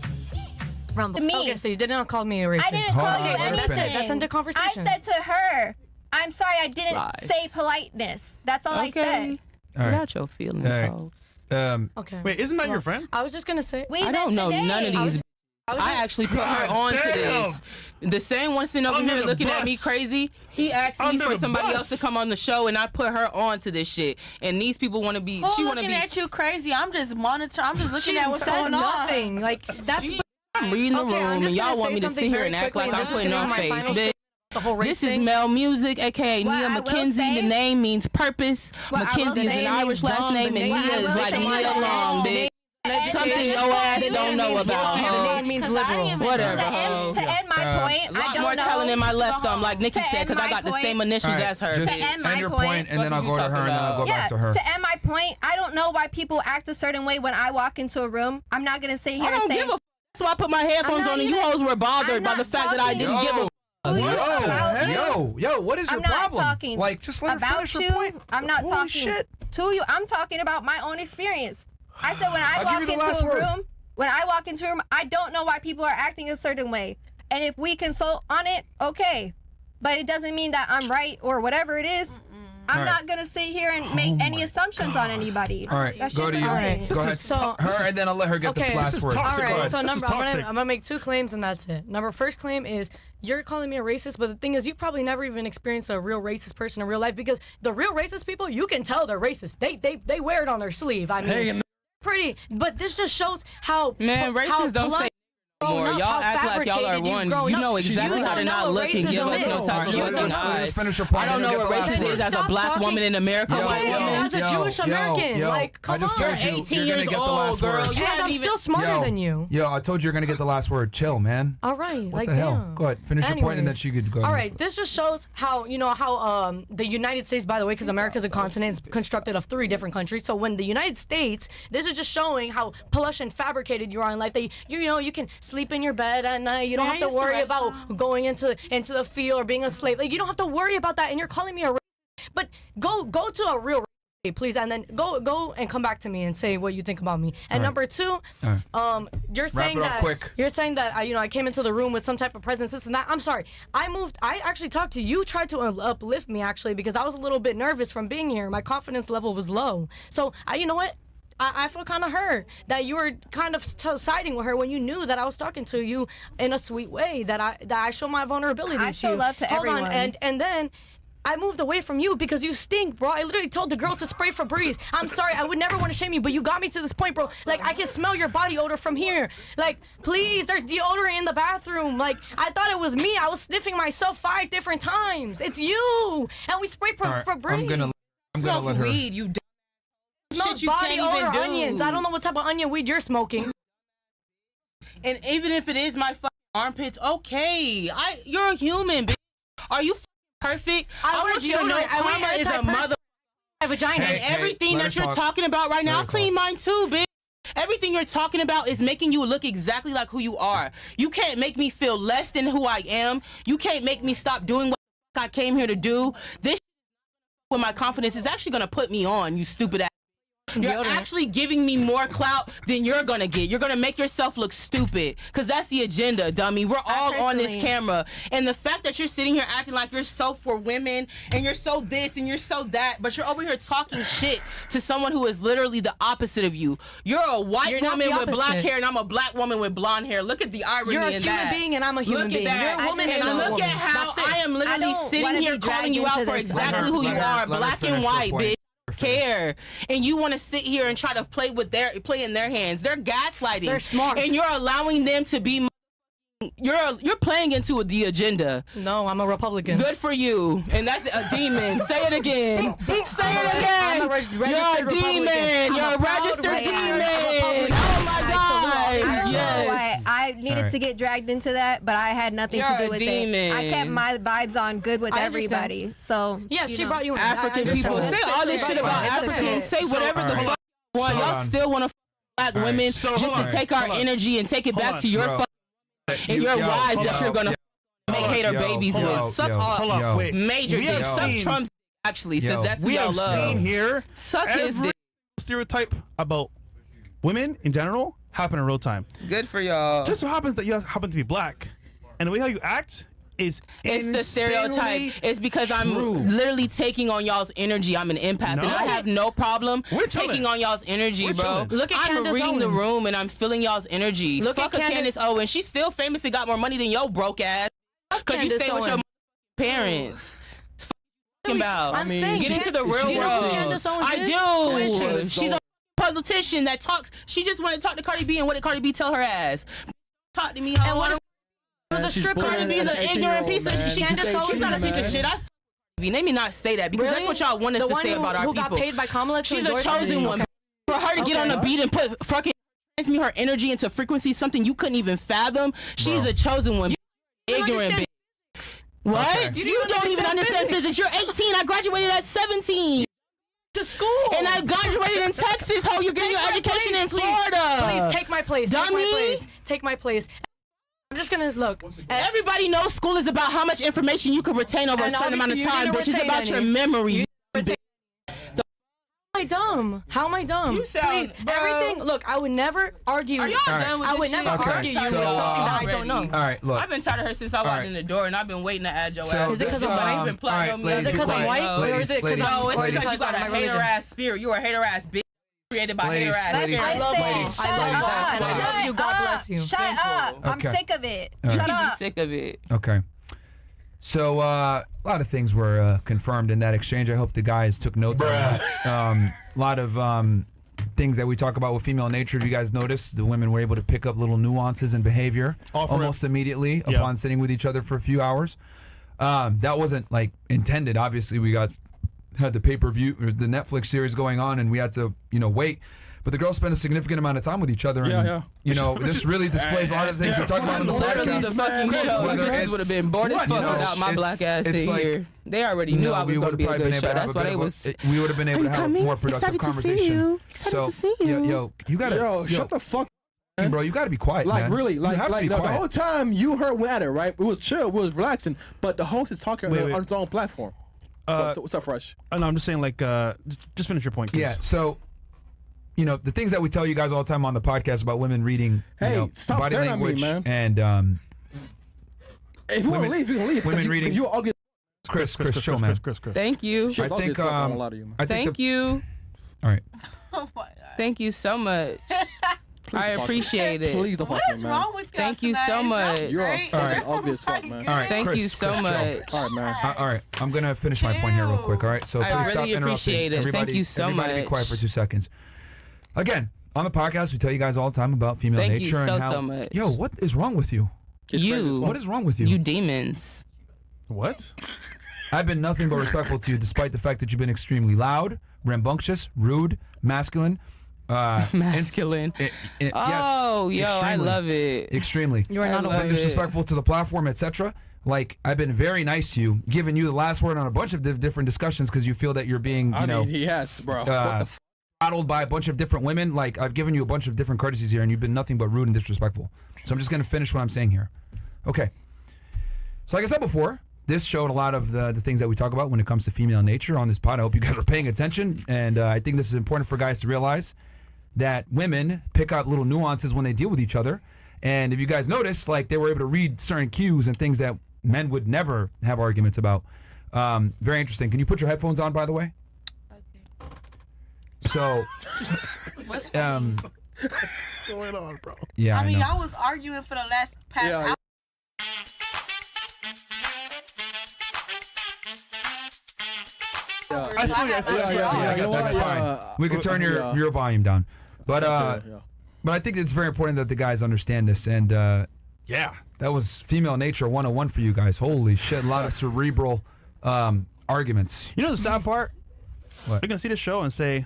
Rumble. Me. Okay, so you did not call me a racist. I didn't call you anything. That's under conversation. I said to her, I'm sorry I didn't say politeness. That's all I said. Get out your feelings. Okay. Wait, isn't that your friend? I was just gonna say. I don't know none of these. I actually put her on to this. The same one sitting over here looking at me crazy. He asked me for somebody else to come on the show, and I put her on to this shit. And these people want to be. She want to be at you crazy. I'm just monitoring. I'm just looking at what's going on. Nothing. Like that's. I'm reading the room, and y'all want me to sit here and act like I'm putting on face, bitch. This is Mel Music, aka Nia McKenzie. The name means purpose. McKenzie is an Irish last name, and Nia is like Nia Long, bitch. Something your ass don't know about, ho. Means liberal. Whatever, To end my point, a lot more telling in my left thumb, like Nikki said, because I got the same initials as her. Just end your point, and then I'll go to her, and then I'll go back to her. To end my point, I don't know why people act a certain way when I walk into a room. I'm not gonna sit here and say. That's why I put my headphones on, and you hoes were bothered by the fact that I didn't give a. Yo, what is your problem? Like, just let her finish her point. I'm not talking to you. I'm talking about my own experience. I said when I walk into a room, I don't know why people are acting a certain way. And if we consult on it, okay. But it doesn't mean that I'm right or whatever it is. I'm not going to sit here and make any assumptions on anybody. All right, go to you. Go ahead. So, her, and then I'll let her get the last word. All right, so number, I'm going to make 2 claims, and that's it. First claim is, you're calling me a racist, but the thing is, you probably never even experienced a real racist person in real life, because the real racist people, you can tell they're racist. They wear it on their sleeve. I mean, pretty, but this just shows how racists don't say more. Y'all act like y'all are one. You know exactly how to not look and give us no type of looking eyes. I don't know what racist is as a black woman in America. As a Jewish American, like, come on. You're 18 years old, girl. And I'm still smarter than you. Yo, I told you you're gonna get the last word. Chill, man. All right, what the hell? Go ahead, finish your point, and then she could go. All right, this just shows how the United States, by the way, because America is a continent, is constructed of 3 different countries. So when the United States, this is just showing how plush and fabricated you are in life. That you can sleep in your bed at night. You don't have to worry about going into the field or being a slave. Like, you don't have to worry about that. And you're calling me a racist. But go to a real racist, please, and then go and come back to me and say what you think about me. And number 2, you're saying that I came into the room with some type of presence, this and that. I'm sorry. I actually talked to you, tried to uplift me actually, because I was a little bit nervous from being here. My confidence level was low. So you know what? I feel kind of hurt that you were kind of siding with her when you knew that I was talking to you in a sweet way, that I show my vulnerability to you. I show love to everyone. Hold on, and then I moved away from you because you stink, bro. I literally told the girl to spray Febreze. I'm sorry, I would never want to shame you, but you got me to this point, bro. Like, I can smell your body odor from here. Like, please, there's deodorant in the bathroom. Like, I thought it was me. I was sniffing myself 5 different times. It's you. And we sprayed Febreze. I'm gonna let her. Weed, you smells body odor onions. I don't know what type of onion weed you're smoking. And even if it is my fucking armpits, okay. You're a human, bitch. Are you perfect? I want you to know karma is a mother vagina. And everything that you're talking about right now, I clean mine too, bitch. Everything you're talking about is making you look exactly like who you are. You can't make me feel less than who I am. You can't make me stop doing what I came here to do. This with my confidence is actually gonna put me on, you stupid ass. You're actually giving me more clout than you're gonna get. You're gonna make yourself look stupid, because that's the agenda, dummy. We're all on this camera, and the fact that you're sitting here acting like you're so for women and you're so this and you're so that, but you're over here talking shit to someone who is literally the opposite of you. You're a white woman with black hair, and I'm a black woman with blonde hair. Look at the irony in that. You're a human being, and I'm a human being. You're a woman, and I'm a woman. Look at how I am literally sitting here calling you out for exactly who you are, black and white, bitch. care, and you want to sit here and try to play in their hands. They're gaslighting. They're smart, and you're allowing them to be. You're playing into the agenda. No, I'm a Republican. Good for you. And that's a demon. Say it again. Say it again. You're a demon. You're a registered demon. Oh my God. I don't Yes. know why I needed to get dragged into that, but I had nothing You're to do a with demon. it. I kept my vibes on good with I understand. everybody. So Yeah, she brought you in. African people. Say all this shit about Africans. Say whatever the fuck you want. Y'all still want to black women just to take our energy and take it back to your fuck and your wives that you're gonna make hater babies with. Suck off. Major dick. Suck Trump's actually, since that's what y'all love. We have seen here Suck his dick. stereotype about women in general happen in real time. Good for y'all. Just so happens that you happen to be black, and the way how you act is it's the stereotype. It's because I'm literally taking on y'all's energy. I'm an empath, and I have no problem taking on y'all's energy, bro. Look at I'm Candace reading the Owens. room, and I'm feeling y'all's energy. Fuck a Candace Owens. She still famous and got more money than your broke ass. Because you stay with your parents. About. I'm saying, get into the real do you know who world. Candace Owens I is? do. Who is she? She's a politician that talks. She just wanted to talk to Cardi B, and what did Cardi B tell her ass? Talk to me, And hoe. what was a strip Cardi B is an ignorant piece of shit. She's not a piece of shit. Let me not say that, because that's what y'all want us to say about our people. Who got paid by Kamala to She's a endorse chosen her? one. For her to get on the beat and put fucking transmit her energy into frequency, something you couldn't even fathom. She's a chosen one. Ignorant bitch. What? Okay. You don't even understand physics. You're 18. I graduated at 17. To school. And I graduated in Texas. How you getting your education in Florida? Please take my place. Dummy. Take my place. I'm just gonna look. Everybody knows school is about how much information you can retain over a certain amount of time, but it's about your memory. How am I dumb? How am I dumb? You sound, please, everything. Look, I would never argue. Are y'all done with I this would shit? never argue you with something that I don't know. All right, look. I've been tired of her since I walked in the door, and I've been waiting to add your ass. Is it because I'm white? Been plotting on me. Is it because I'm white? Or is it because no, it's because you got a hater ass spirit. You are a hater ass bitch created by hater ass spirit. I love you. God bless you. Shut up. I'm sick of it. Shut up. Sick of it. Okay. So a lot of things were confirmed in that exchange. I hope the guys took notes. A lot of things that we talk about with female nature. If you guys noticed, the women were able to pick up little nuances in behavior almost immediately upon sitting with each other for a few hours. That wasn't like intended. Obviously, we had the pay-per-view, the Netflix series going on, and we had to wait. But the girls spent a significant amount of time with each other, and this really displays a lot of things we're talking about in the Literally, the fucking show. Bitches would have been bored as fuck without my black ass sitting here. They already knew I was going to be a good show. That's why they was. We would have been able to have a more productive conversation. Excited to see you. You gotta. Shut the fuck. Bro, you gotta be quiet, man. Really, you have to be the quiet. whole time you heard at it, right? It was chill, it was relaxing, but the host is talking on his own platform. What's up, Fresh? No, I'm just saying, like, just finish your point. Yeah. So, the things that we tell you guys all the time on the podcast about women reading, stop body staring language, at me, and if you want to leave, you can leave. Women reading. You all get. Chris, chill, man. Chris. Thank you. I think. Thank you. All right. Thank you so much. I appreciate it. Please don't What is wrong with y'all Thank you tonight? so much. You're fucking ugly as fuck, man. All right. Thank Chris, you so chill. much. All right, man. All right, I'm gonna finish my point here real quick. All right, so I please really stop interrupting. appreciate it. Thank you so everybody much. be quiet for 2 seconds. Again, on the podcast, we tell you guys all the time about female Thank nature you and how. so much. Yo, what is wrong with you? What is wrong with you? You demons. What? I've been nothing but respectful to you, despite the fact that you've been extremely loud, rambunctious, rude, masculine. Masculine. Yes. Oh, yo, I love it. Extremely. You are not a woman. Disrespectful to the platform, etc. Like, I've been very nice to you, giving you the last word on a bunch of different discussions because you feel that you're being, I mean, he has, bro. coddled by a bunch of different women. Like, I've given you a bunch of different courtesies here, and you've been nothing but rude and disrespectful. So I'm just going to finish what I'm saying here. Okay. So like I said before, this showed a lot of the things that we talk about when it comes to female nature on this pod. I hope you guys are paying attention, and I think this is important for guys to realize that women pick out little nuances when they deal with each other. And if you guys notice, like, they were able to read certain cues and things that men would never have arguments about. Very interesting. Can you put your headphones on, by the way? Okay. So, What's going on, bro? Yeah, I mean, know. y'all was arguing for the past hour. I feel you. Yeah, that's fine. We could turn your volume down, but I think it's very important that the guys understand this. And yeah, that was female nature 101 for you guys. Holy shit, a lot of cerebral arguments. You know the sad part? What? They're gonna see the show and say,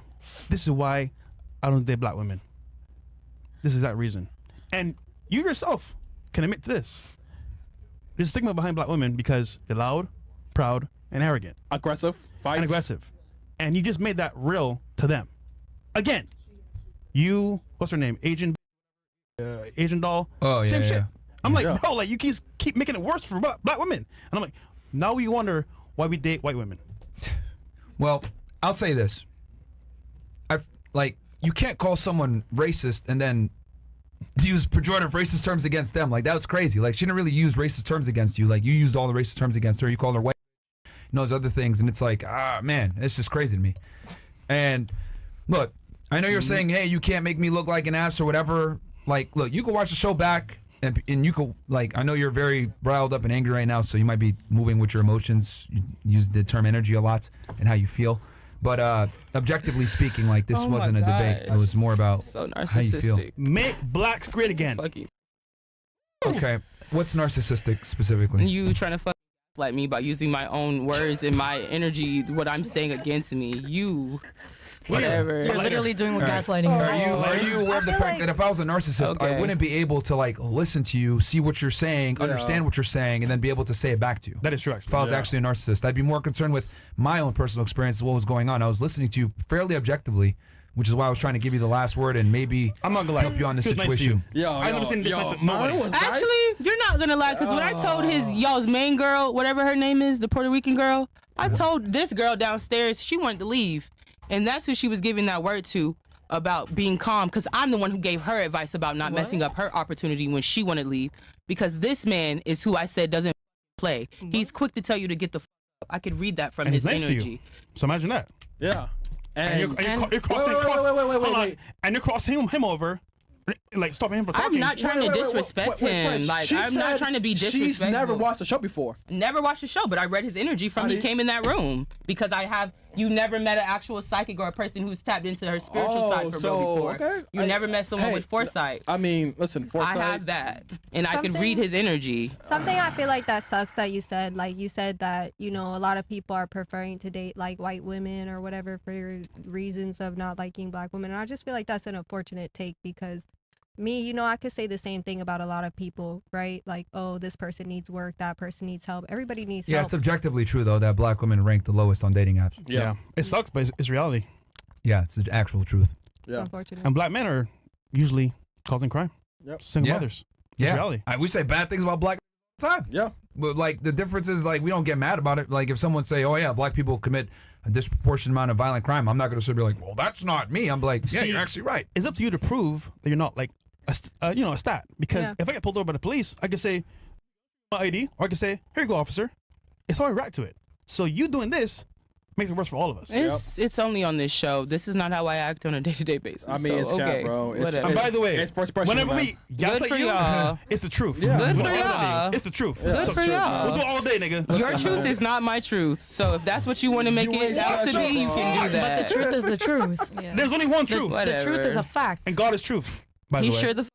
"This is why I don't date black women. This is that reason." And you yourself can admit to this. There's a stigma behind black women because they're loud, proud, and arrogant. Aggressive. Fights. And aggressive. And you just made that real to them. Again, what's her name? Asian doll. Oh, Same yeah, shit. yeah. I'm like, bro, like you keep making it worse for black women. And I'm like, now we wonder why we date white women. Well, I'll say this. You can't call someone racist and then use pejorative racist terms against them. Like, that's crazy. Like, she didn't really use racist terms against you. Like, you used all the racist terms against her. You called her white, those other things. And it's like, man, it's just crazy to me. And look, I know you're saying, hey, you can't make me look like an ass or whatever. Like, look, you can watch the show back and you can, like, I know you're very riled up and angry right now, so you might be moving with your emotions. You use the term energy a lot and how you feel. But objectively speaking, like, this wasn't a debate. It was more about so how you feel. narcissistic. Make blacks great again. Okay, what's narcissistic specifically? You trying to like me by using my own words and my energy, what I'm saying against me. You, whatever. You're literally doing with gaslighting. Are you aware of the fact that if I was a narcissist, I wouldn't be able to, like, listen to you, see what you're saying, understand what you're saying, and then be able to say it back to you? That is true, actually. If I was actually a narcissist, I'd be more concerned with my own personal experience of what was going on. I was listening to you fairly objectively, which is why I was trying to give you the last word and maybe I'm not gonna help you on this situation. I've never seen this like nobody. Actually, you're not gonna lie, because when I told y'all's main girl, whatever her name is, the Puerto Rican girl, I told this girl downstairs she wanted to leave, and that's who she was giving that word to about being calm, because I'm the one who gave her advice about not messing up her opportunity when she wanted to leave, because this man is who I said doesn't play. He's quick to tell you to get the up. I could read that from his nice energy. to you. So imagine that. Yeah. And you're crossing wait. And you're crossing him over, like stopping him from talking. I'm not trying to disrespect him. Like, I'm not trying to be disrespectful. She's never watched the show before. Never watched the show, but I read his energy from he came in that room, because you never met an actual psychic or a person who's tapped into her spiritual side for real before. Okay. You never met someone with foresight. I mean, listen, foresight. I have that, and I could read his energy. Something I feel like that sucks that you said. Like, you said that, a lot of people are preferring to date like white women or whatever for reasons of not liking black women. And I just feel like that's an unfortunate take, because me, I could say the same thing about a lot of people, right? Like, oh, this person needs work, that person needs help. Everybody needs help. Yeah, it's objectively true, though, that black women rank the lowest on dating apps. Yeah. It sucks, but it's reality. Yeah, it's the actual truth. Yeah. It's unfortunate. And black men are usually causing crime. Yep. Single mothers. It's reality. We say bad things about black men all the time. Yeah. But, like, the difference is, like, we don't get mad about it. Like, if someone say, oh, yeah, black people commit a disproportionate amount of violent crime, I'm not going to be like, well, that's not me. I'm like, yeah, you're actually right. It's up to you to prove that you're not, like, a stat. Because if I get pulled over by the police, I can say my ID, or I can say, here you go, officer. It's how I react to it. So you doing this makes it worse for all of us. It's only on this show. This is not how I act on a day-to-day basis. I mean, it's okay, bro. And by the way, it's first person, whenever we yell at you, it's the truth. Yeah. Good for y'all. It's the truth. Good for y'all. We'll do it all day, nigga. Your truth is not my truth. So if that's what you want to make it out to be, you can do that. But the truth is the truth. There's only one truth. The truth is a fact. And God is truth, by the way. He sure the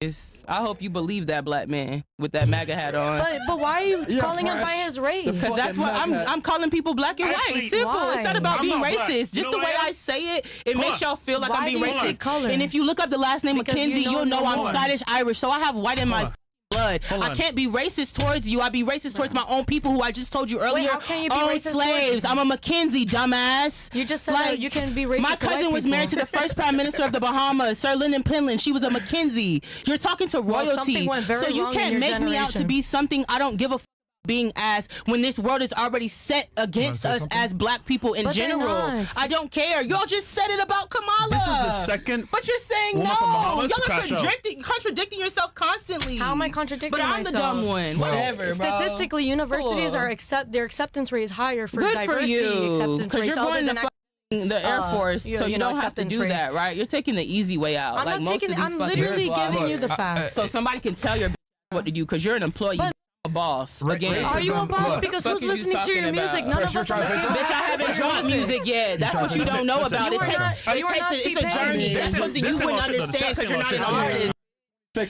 is. I hope you believe that, black man with that MAGA hat on. But why are you calling him by his race? Because that's what I'm calling people black and white. Simple. Why? It's not about being not black. racist. Just the way I say it, it makes y'all feel like I'm being racist. Color? And if you look up the last name McKenzie, you'll know I'm Scottish Irish. So I have white in my blood. I can't be racist towards you. I be racist towards my own people who I just told you earlier. How can you be owned racist slaves. towards I'm a McKenzie, dumbass. You just said that you can be racist. My to cousin white was people. married to the first prime minister of the Bahamas, Sir Lyndon Pinland. She was a McKenzie. You're talking to royalty, so you can't make me out to be something I don't give a being as when this world is already set against us as black people in general. I don't care. Y'all just said it about Kamala. This is the second. But you're saying no. Y'all are contradicting yourself constantly. How am I contradicting myself? But I'm the dumb one. Whatever. Statistically, universities are their acceptance rate is higher for diversity acceptance rates. You're going to the Air Force, so you don't have to do that, right? You're taking the easy way out. I'm literally giving you the facts. So somebody can tell your what to do because you're an employee. boss. Again. Are you a boss? Because who's listening to your music? None of us are. Bitch, I haven't dropped music yet. That's what you don't know about it. It's a journey. That's something you wouldn't understand because you're not an artist.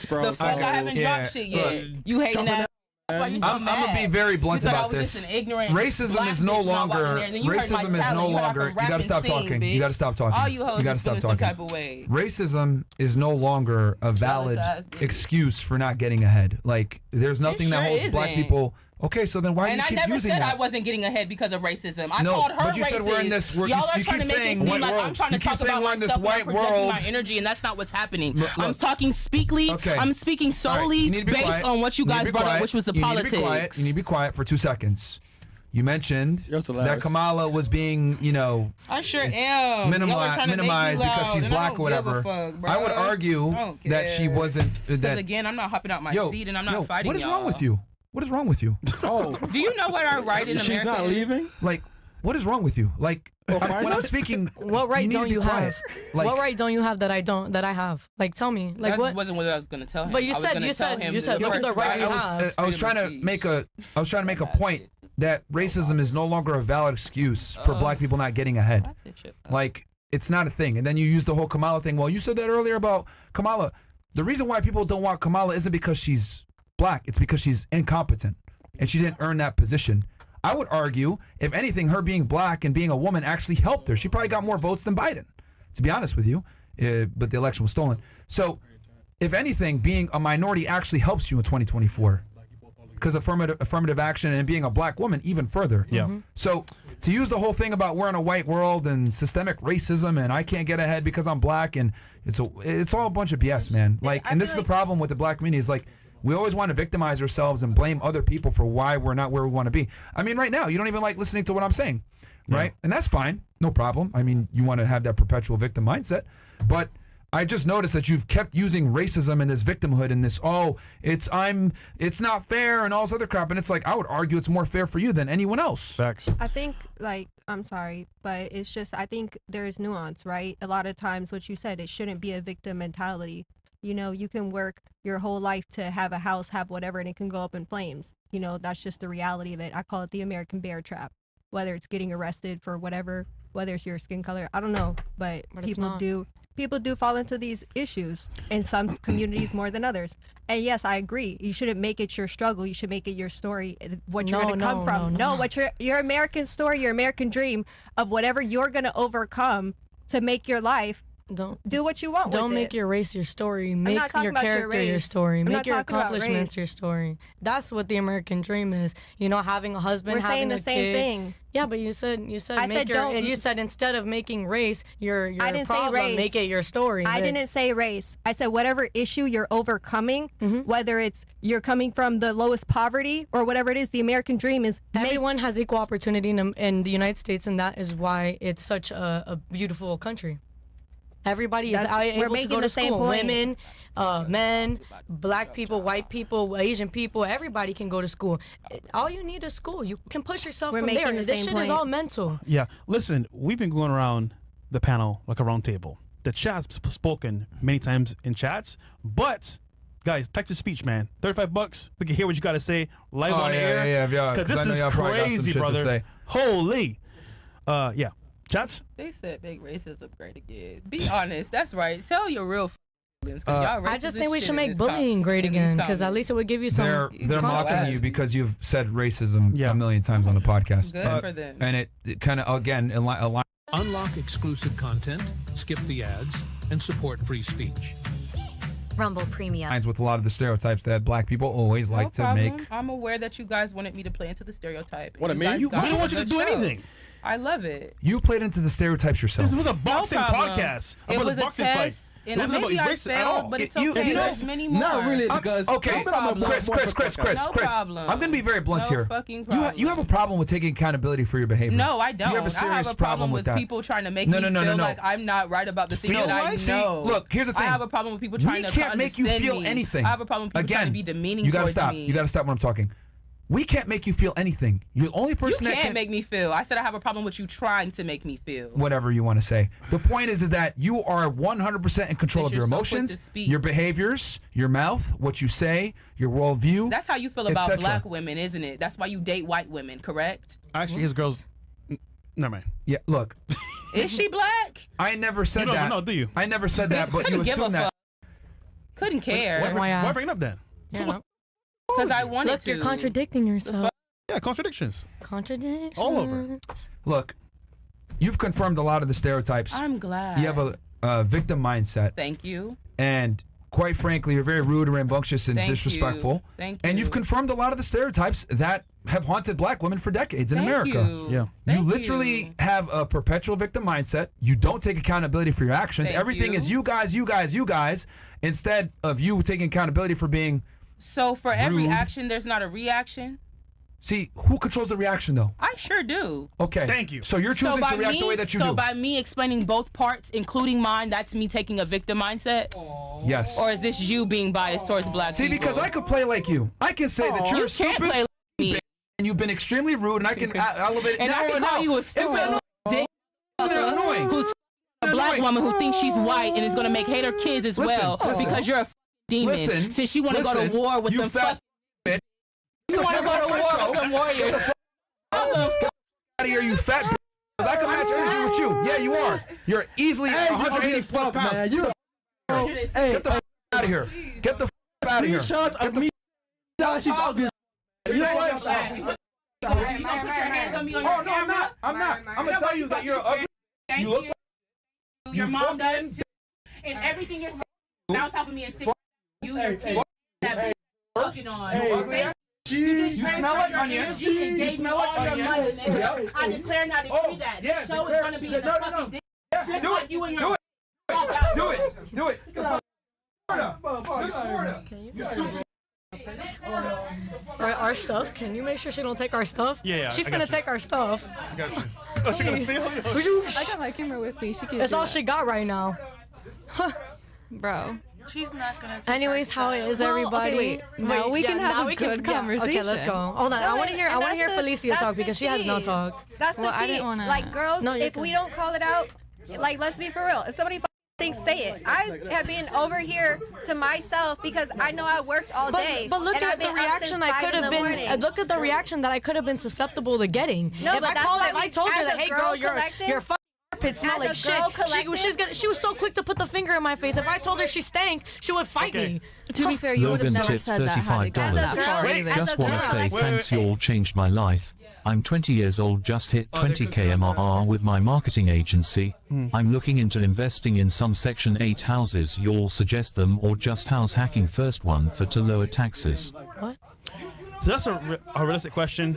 Bro. The fuck, I haven't dropped shit yet. You hating that. I'm gonna be very blunt about this. Racism is no longer. Racism is no longer. You gotta stop talking. You gotta stop talking. All you hoes gotta stop some talking. type of way. Racism is no longer a valid excuse for not getting ahead. Like there's nothing that holds black people. Okay, so then why do you keep using that? And I never said I wasn't getting ahead because of racism. I called her but you said we're in this. Y'all are trying to make it seem like I'm trying to talk about myself and I'm projecting my energy, and that's not what's happening. I'm talking speakly. I'm speaking solely based on what you guys brought up, which was the politics. You need to be quiet for 2 seconds. You mentioned that Kamala was being, I sure am. minimized because she's black or whatever. I would argue that she wasn't. Because again, I'm not hopping out my seat and I'm not fighting. What is wrong with you? What is wrong with you? Oh, do you know what our right in America is? She's not leaving? Like, what is wrong with you? Like, when I'm speaking, what right don't you have? Like, what right don't you have that I don't? That I have? Like, tell me. Like, that what? wasn't what I was gonna tell him. But you said look at the right you have. I was trying to make a point that racism is no longer a valid excuse for black people not getting ahead. Like, it's not a thing. And then you use the whole Kamala thing. Well, you said that earlier about Kamala. The reason why people don't want Kamala isn't because she's black. It's because she's incompetent and she didn't earn that position. I would argue, if anything, her being black and being a woman actually helped her. She probably got more votes than Biden, to be honest with you, but the election was stolen. So if anything, being a minority actually helps you in 2024 because affirmative action and being a black woman even further. Yeah. So to use the whole thing about we're in a white world and systemic racism and I can't get ahead because I'm black and it's all a bunch of BS, man. Like, and this is the problem with the black community is like, we always want to victimize ourselves and blame other people for why we're not where we want to be. I mean, right now, you don't even like listening to what I'm saying, right? Yeah. And that's fine. No problem. I mean, you want to have that perpetual victim mindset. But I just noticed that you've kept using racism and this victimhood and this, it's not fair and all this other crap. And it's like, I would argue it's more fair for you than anyone else. Facts. I think, I'm sorry, but it's just, I think there is nuance, right? A lot of times what you said, it shouldn't be a victim mentality. You can work your whole life to have a house, have whatever, and it can go up in flames. That's just the reality of it. I call it the American bear trap. Whether it's getting arrested for whatever, whether it's your skin color, I don't know, but people do fall into these issues in some communities more than others. And yes, I agree. You shouldn't make it your struggle. You should make it your story, what you're going to come from. What your American story, your American dream of whatever you're going to overcome to make your life. Don't do what you want. Don't make your race your story. Make your character your story. Make your accomplishments your story. That's what the American dream is. Having a husband. We're saying the same thing. Yeah, but you said you said instead of making race your problem, make it your story. I didn't say race. I said whatever issue you're overcoming, whether it's you're coming from the lowest poverty or whatever it is, the American dream is everyone has equal opportunity in the United States, and that is why it's such a beautiful country. Everybody is able to go to school. Women, men, black people, white people, Asian people, everybody can go to school. All you need is school. You can push yourself from there. This shit is all mental. Yeah. Listen, we've been going around the panel like a round table. The chat's spoken many times in chats, but guys, text to speech, man. $35. We can hear what you got to say live on the air. Yeah. Because this is crazy, brother. Holy. Yeah. Chats? They said make racism great again. Be honest. That's right. Sell your real feelings. I just think we should make bullying great again because at least it would give you some. They're mocking you because you've said racism a million times on the podcast. Good for them. And it kind of, again, unlock exclusive content, skip the ads, and support free speech. Rumble Premium. With a lot of the stereotypes that black people always like to make. I'm aware that you guys wanted me to play into the stereotype. What I mean? We don't want you to do anything. I love it. You played into the stereotypes yourself. This was a boxing podcast. It was a test. And maybe I failed, but it's okay. There's many more. Not really, because okay, Chris. I'm going to be very blunt here. You have a problem with taking accountability for your behavior. No, I don't. You have a serious I have a problem with that. people trying to make me feel like I'm not right about the things that I know. Look, here's the thing. I have a problem with people trying to can't make you feel anything. I have a problem with people trying to be demeaning towards me. You got to stop when I'm talking. We can't make you feel anything. You're the only person You that can't can make me feel. I said I have a problem with you trying to make me feel. whatever you want to say. The point is that you are 100% in control of your You're so quick to emotions, speak. your behaviors, your mouth, what you say, your worldview. That's how you feel about etc. black women, isn't it? That's why you date white women, correct? Actually, his girls. Never mind. Yeah, look. Is she black? I never said You don't that. even know, do you? I never said that, but you Couldn't give assume a that. fuck. Couldn't care. Why bring it up then? Because I wanted Look, to. you're contradicting yourself. Yeah, contradictions. Contradictions. All over. Look, you've confirmed a lot of the stereotypes. I'm glad. You have a victim mindset. Thank you. And quite frankly, you're very rude, rambunctious, and Thank disrespectful. you. Thank And you. you've confirmed a lot of the stereotypes that have haunted black women for decades in Thank America. you. Yeah. You literally have a perpetual victim mindset. You don't take accountability for your actions. Thank Everything you. is you guys, instead of you taking accountability for being. So for every rude. action, there's not a reaction? See, who controls the reaction though? I sure do. Okay. Thank you. So you're choosing to react the way that you so do. by me explaining both parts, including mine, that's me taking a victim mindset? Yes. Or is this you being biased towards black See, people? because I could play like you. I can say that you're You stupid. can't play like me. And you've been extremely rude, and I can elevate it. And I can call you a stupid dick annoying? who's a black woman who thinks she's white and is going to make hate her kids as well because you're a demon. Listen, Since you want to go to war with them fat bitch. You want to go to war with them warriors. Out of here, you fat bitch. 'Cause I can match energy with you. Yeah, you are. You're easily 180 plus pounds. Man, you Get the out of here. Get the out of here. screenshots of me. She's ugly. You know what? Oh no, I'm not. I'm not. I'm gonna tell you that you're ugly. You look. Your mom does too. And everything you're saying bounce off of me and stick you, your kids, that bitch fucking on. You smell like onions. You smell like onions. Yep. I declare not to do that. Yeah, This show is gonna be in the fucking dick. Just do like it. you and Do your it. Do it. Do it. Miss Florida. Our stuff. Can you make sure she don't take our stuff? Yeah, She I got finna you. take our stuff. I got you. Oh, she gonna steal? I got my camera with me. She can. It's all she got right now. Bro. She's not gonna take Anyways, how is everybody? Okay, wait. Now we can have a good conversation. Okay, let's go. Hold on. I want to hear Felicia talk because she has not talked. That's the Well, I tea. didn't wanna- Like girls, No, you're if we don't call it out, like let's be for real. If somebody thinks, say it. I have been over here to myself because I know I worked all day. But look and I've at the been up reaction since I 5 could in have the been. morning. Look at the reaction that I could have been susceptible to getting. No, if but I that's called, why if I we- told her as that, a hey girl girl, your collective- fucking armpits smell as like a shit. girl collective- She was so quick to put the finger in my face. If I told her she stank, she would fight me. To be fair, you would have Logan never tips said that had it gotten that far $35. either. Just want to say thanks, you all changed my life. I'm 20 years old, just hit 20k MRR with my marketing agency. I'm looking into investing in some Section 8 houses. You all suggest them or just house hacking first one for to lower taxes. What? So that's a realistic question.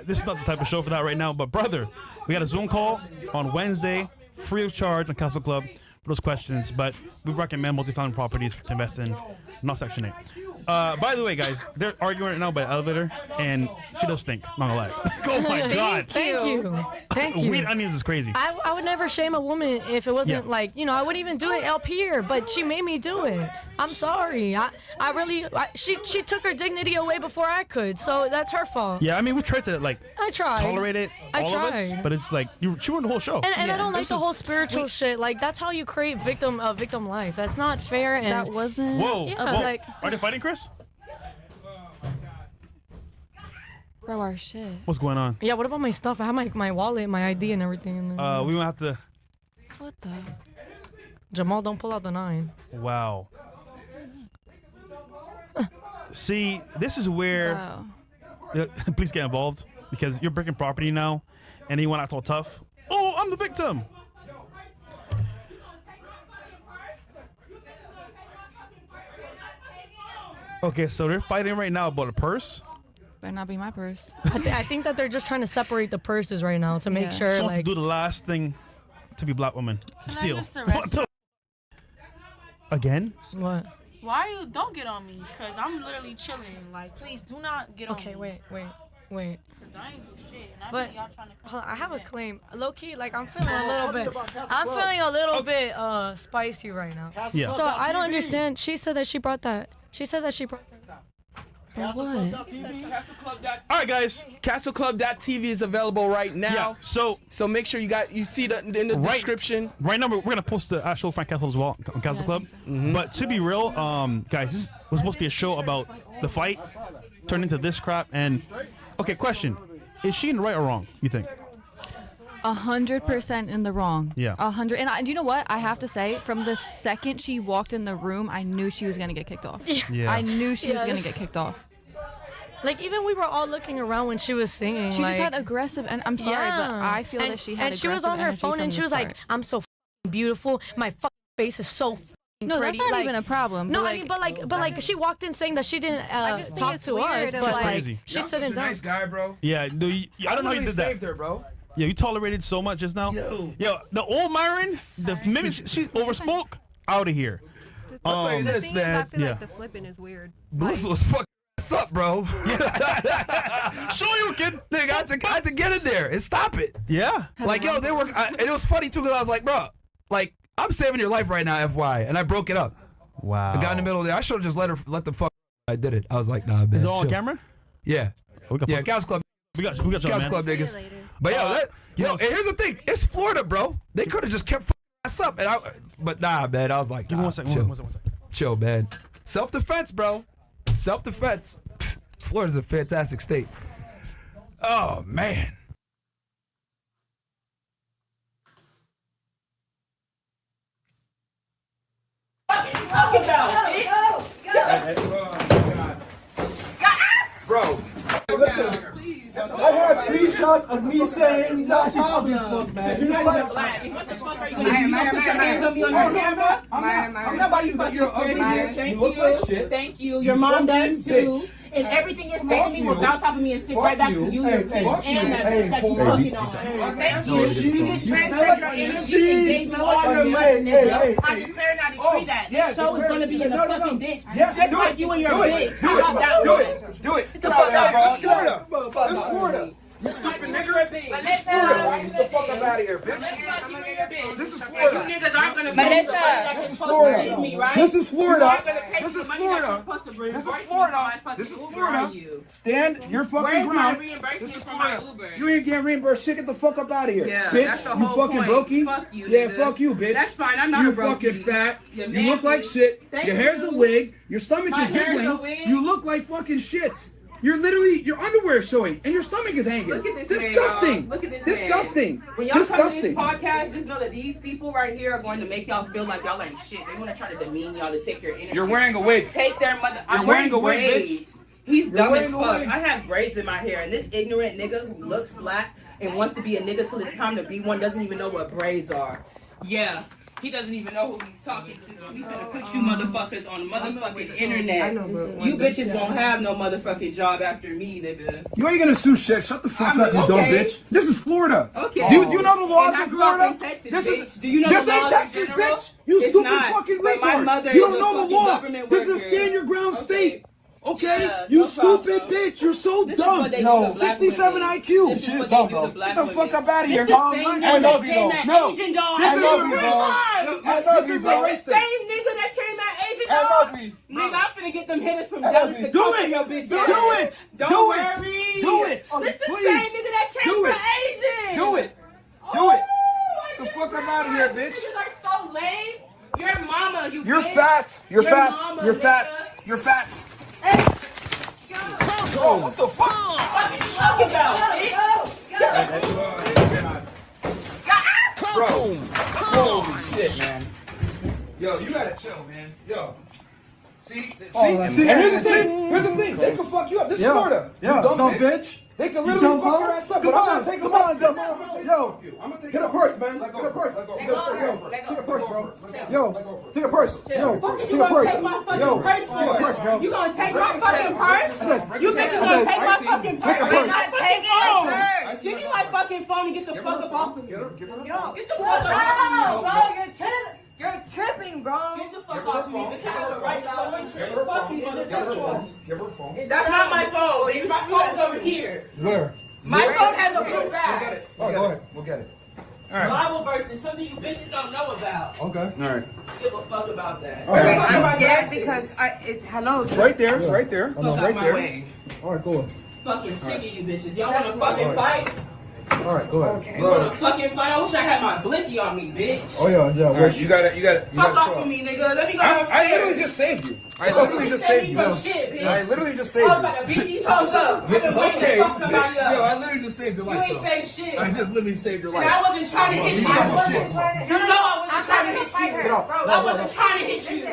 This is not the type of show for that right now. But brother, we got a Zoom call on Wednesday, free of charge on Castle Club for those questions. But we recommend multifamily properties to invest in, not Section 8. By the way, guys, they're arguing right now by the elevator, and she does stink. Not gonna lie. Oh my god. Thank you. Thank you. Weed onions is crazy. I would never shame a woman if it wasn't like, you know, I wouldn't even do it up here, but she made me do it. I'm sorry. She took her dignity away before I could, so that's her fault. Yeah, I mean, we tried to I tried. tolerate it, I all of us, tried. but it's like she ruined the whole show. And I don't like the whole spiritual shit. Like, that's how you create victim life. That's not fair. And That wasn't. Whoa, Yeah, whoa. like- Are they fighting, Chris? Bro, our shit. What's going on? Yeah, what about my stuff? I have my wallet, my ID, and everything in there. We gonna have to. What the? Jamal, don't pull out the 9. Wow. See, this is where. Bro. Please get involved because you're breaking property now, and you want to act all tough. Oh, I'm the victim. Okay, so they're fighting right now about a purse. Better not be my purse. I think that they're just trying to separate the purses right now to make Yeah. sure, She wants to like, do the last thing to be black woman. Steal. just arrest What the- Again? what? Why you don't get on me? Cause I'm literally chilling. Like, please do not get on me. Okay, wait. 'Cause I ain't do shit. And I But think y'all trying to come hold on, I have a back. claim. Low key, like I'm feeling a little bit. I'm feeling a little bit spicy right now. Yeah. So I don't understand. She said that she brought that. What? All right, guys. CastleClub.tv is available right now. Yeah. So make sure you see the in the description. Right now, we're gonna post the actual Frank Castle as well on Castle Club. But to be real, guys, this was supposed to be a show about the fight, turned into this crap. And okay, question: is she in the right or wrong? You think? 100% in the wrong. Yeah. 100. And you know what? I have to say, from the second she walked in the room, I knew she was gonna get kicked off. Yeah. I knew she was gonna get kicked off. Like, even we were all looking around when she was singing. She like, just had aggressive, and I'm sorry, but I feel that she had and she was on her phone and she was like, "I'm so beautiful. My face is so no, pretty." that's not even a problem. No, but I mean, but like she walked in saying that she didn't just talk think to us, it's but like, crazy. she's sitting down. Nice guy, bro. Yeah. I don't know how you did that. Saved her, bro. Yeah, you tolerated so much just now. Yo, the old Myron, the minute she overspoke, out of here. I'll tell you The this, thing is, I man. feel like the flipping is weird. Bliss was fucking up, bro. Show you, kid. Nigga, I had to get in there and stop it. Yeah. Like, yo, they were, and it was funny too, because I was like, bro, like, I'm saving your life right now, FY, and I broke it up. Wow. I got in the middle of there. I should have just let the fuck. I did it. I was like, nah, man. Is it all on chill. camera? Yeah. Yeah, Castle Club. We got you, Castle man. Club niggas. But and here's the thing. It's Florida, bro. They could have just kept ass up, but nah, man. I was like, Give me 1 second. chill. 1 second. Chill, man. Self-defense, bro. Self-defense. Florida's a fantastic state. Oh, man. Bro. I have screenshots of me saying, nah, she's ugly as fuck, man. You're not even black. What the fuck are you gonna do? You gonna put your hands on me on your camera? I'm not about you fucking scared of you. Thank you. Thank you. Your mom does too. And everything you're saying to me will bounce off of me and stick right back to you, your kids, and that bitch that you fucking on. Thank you. You just transferred your energy and gave me all your money, nigga. I declare and I decree that. This show is gonna be in the fucking ditch. Just like you and your bitch. How about that one? Do it. Get the fuck out of here. This Florida. You stupid nigga. This Florida. Get the fuck up out of here, bitch. This is Florida. You niggas aren't gonna This is Florida. me, right? This is Florida. This is Florida. This is Florida. This is Florida. Stand your fucking ground. This is Florida. You ain't getting reimbursed. Shit, get the fuck up out of here, Yeah, bitch. that's the You whole fucking point. brokey. Fuck you, Yeah, nigga. fuck you, bitch. That's fine. I'm not you a brokey. fucking fat. Yeah, You man, look like please. shit. Thank Your hair's you. a wig. Your stomach My is hair's a jiggling. wig? You look like fucking shit. You're literally, your underwear is showing, and your stomach is hanging. Look at this Disgusting. man, y'all. Look at this Disgusting. man. When y'all come to Disgusting. this podcast, just know that these people right here are going to make y'all feel like y'all ain't shit. They want to try to demean y'all to take your energy. You're wearing a wig. Take their mother. You're I'm wearing wearing a wig, braids. bitch. He's You're dumb wearing as a fuck. wig. I have braids in my hair, and this ignorant nigga who looks black and wants to be a nigga till it's time to be one doesn't even know what braids are. Yeah. He doesn't even know who he's talking to. He's gonna put you motherfuckers on the motherfucking internet. You bitches won't have no motherfucking job after me, nigga. You ain't gonna sue shit. Shut the fuck up, you dumb bitch. This is Florida. Okay. Do you know the laws And I in grew up Florida? in Texas, This bitch. is. Do you know this the ain't laws Texas, in general? bitch. You It's stupid not. fucking But my retard. mother You is don't a know the fucking law. government This is worker. stand your ground state. Okay, Yeah, you no stupid problem. bitch. You're so This is dumb. what they do to black 67 women. IQ. This is what Shit, they dumb, do bro. to black Get the fuck women. up out of here, This the dog. same I nigga love that you, came though. at No. Asian dog. This I is love a you, race. dog. This is a race The thing. same nigga that came at Asian I dog. love me. Nigga, I'm finna get them hitters from I love Dallas you. to Do come it. for your bitch Do ass. it. Don't Do it. worry. Do it. This the Please. same nigga that came Do for it. Asian. Do it. Do it. Get the fuck up out of here, bitch. Niggas are so lame. Your mama, you You're bitch. fat. You're Your fat. mama, You're nigga. fat. You're fat. Oh, what the fuck? What you talking about, bitch? Bro. Holy shit, man. Yo, you gotta chill, man. Yo. See? And here's the thing. Here's the thing. They can fuck you up. This is Florida. Yeah, You dumb dumb bitch. bitch. They can You literally dumb fuck hoe. your ass up, Come but I'm on, gonna take come them on, up. dumb I'm hoe. gonna take Yo, them off you. I'm gonna take get a them purse, off. man. Let go Get a purse. Let go Yo, first. take a purse, bro. Let Yo, go take a purse. Yo, What take you a gonna purse. take my fucking Yo, purse take a for? purse, bro. You gonna take my fucking purse? You bitches gonna take my fucking purse? Take a I'm purse. not taking your purse. Give me my fucking phone and get the fuck up off of me. Get the fuck off of me. You're tripping, bro. Get the fuck off of me. Bitch, I have the right to fuck you, motherfucker. Give her phone. That's not my phone. It's my phone's over here. Where? My phone has a blue We'll get back. it. We'll get it. We'll get it. All right. Bible verses, something you bitches don't know about. Okay. All right. give a fuck about that. Right. I'm scared because hello. It's right there. It's right there. It's right there. All right, go ahead. Fucking sick of you bitches. Y'all wanna fucking fight? All right, go ahead. You wanna fucking fight? I wish I had my blicky on me, bitch. Oh yeah. All right, you got it. Fuck off with me, nigga. Let me go upstairs. I literally just saved you. I literally just saved you. Shit, bitch. I literally just saved you. I was about to beat these hoes up. I've been waiting to fuck somebody up. Yo, I literally just saved your life. You ain't saved shit. I just literally saved your life. And I wasn't trying to hit you. I wasn't trying to hit you. I wasn't trying to hit you.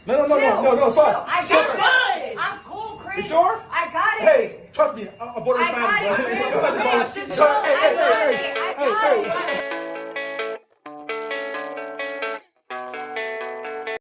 No, it's fine. I got good. I'm cool, Chris. You sure? I got it. Hey, trust me, I'm borderline I got family. it, Chris. Just go. I got it.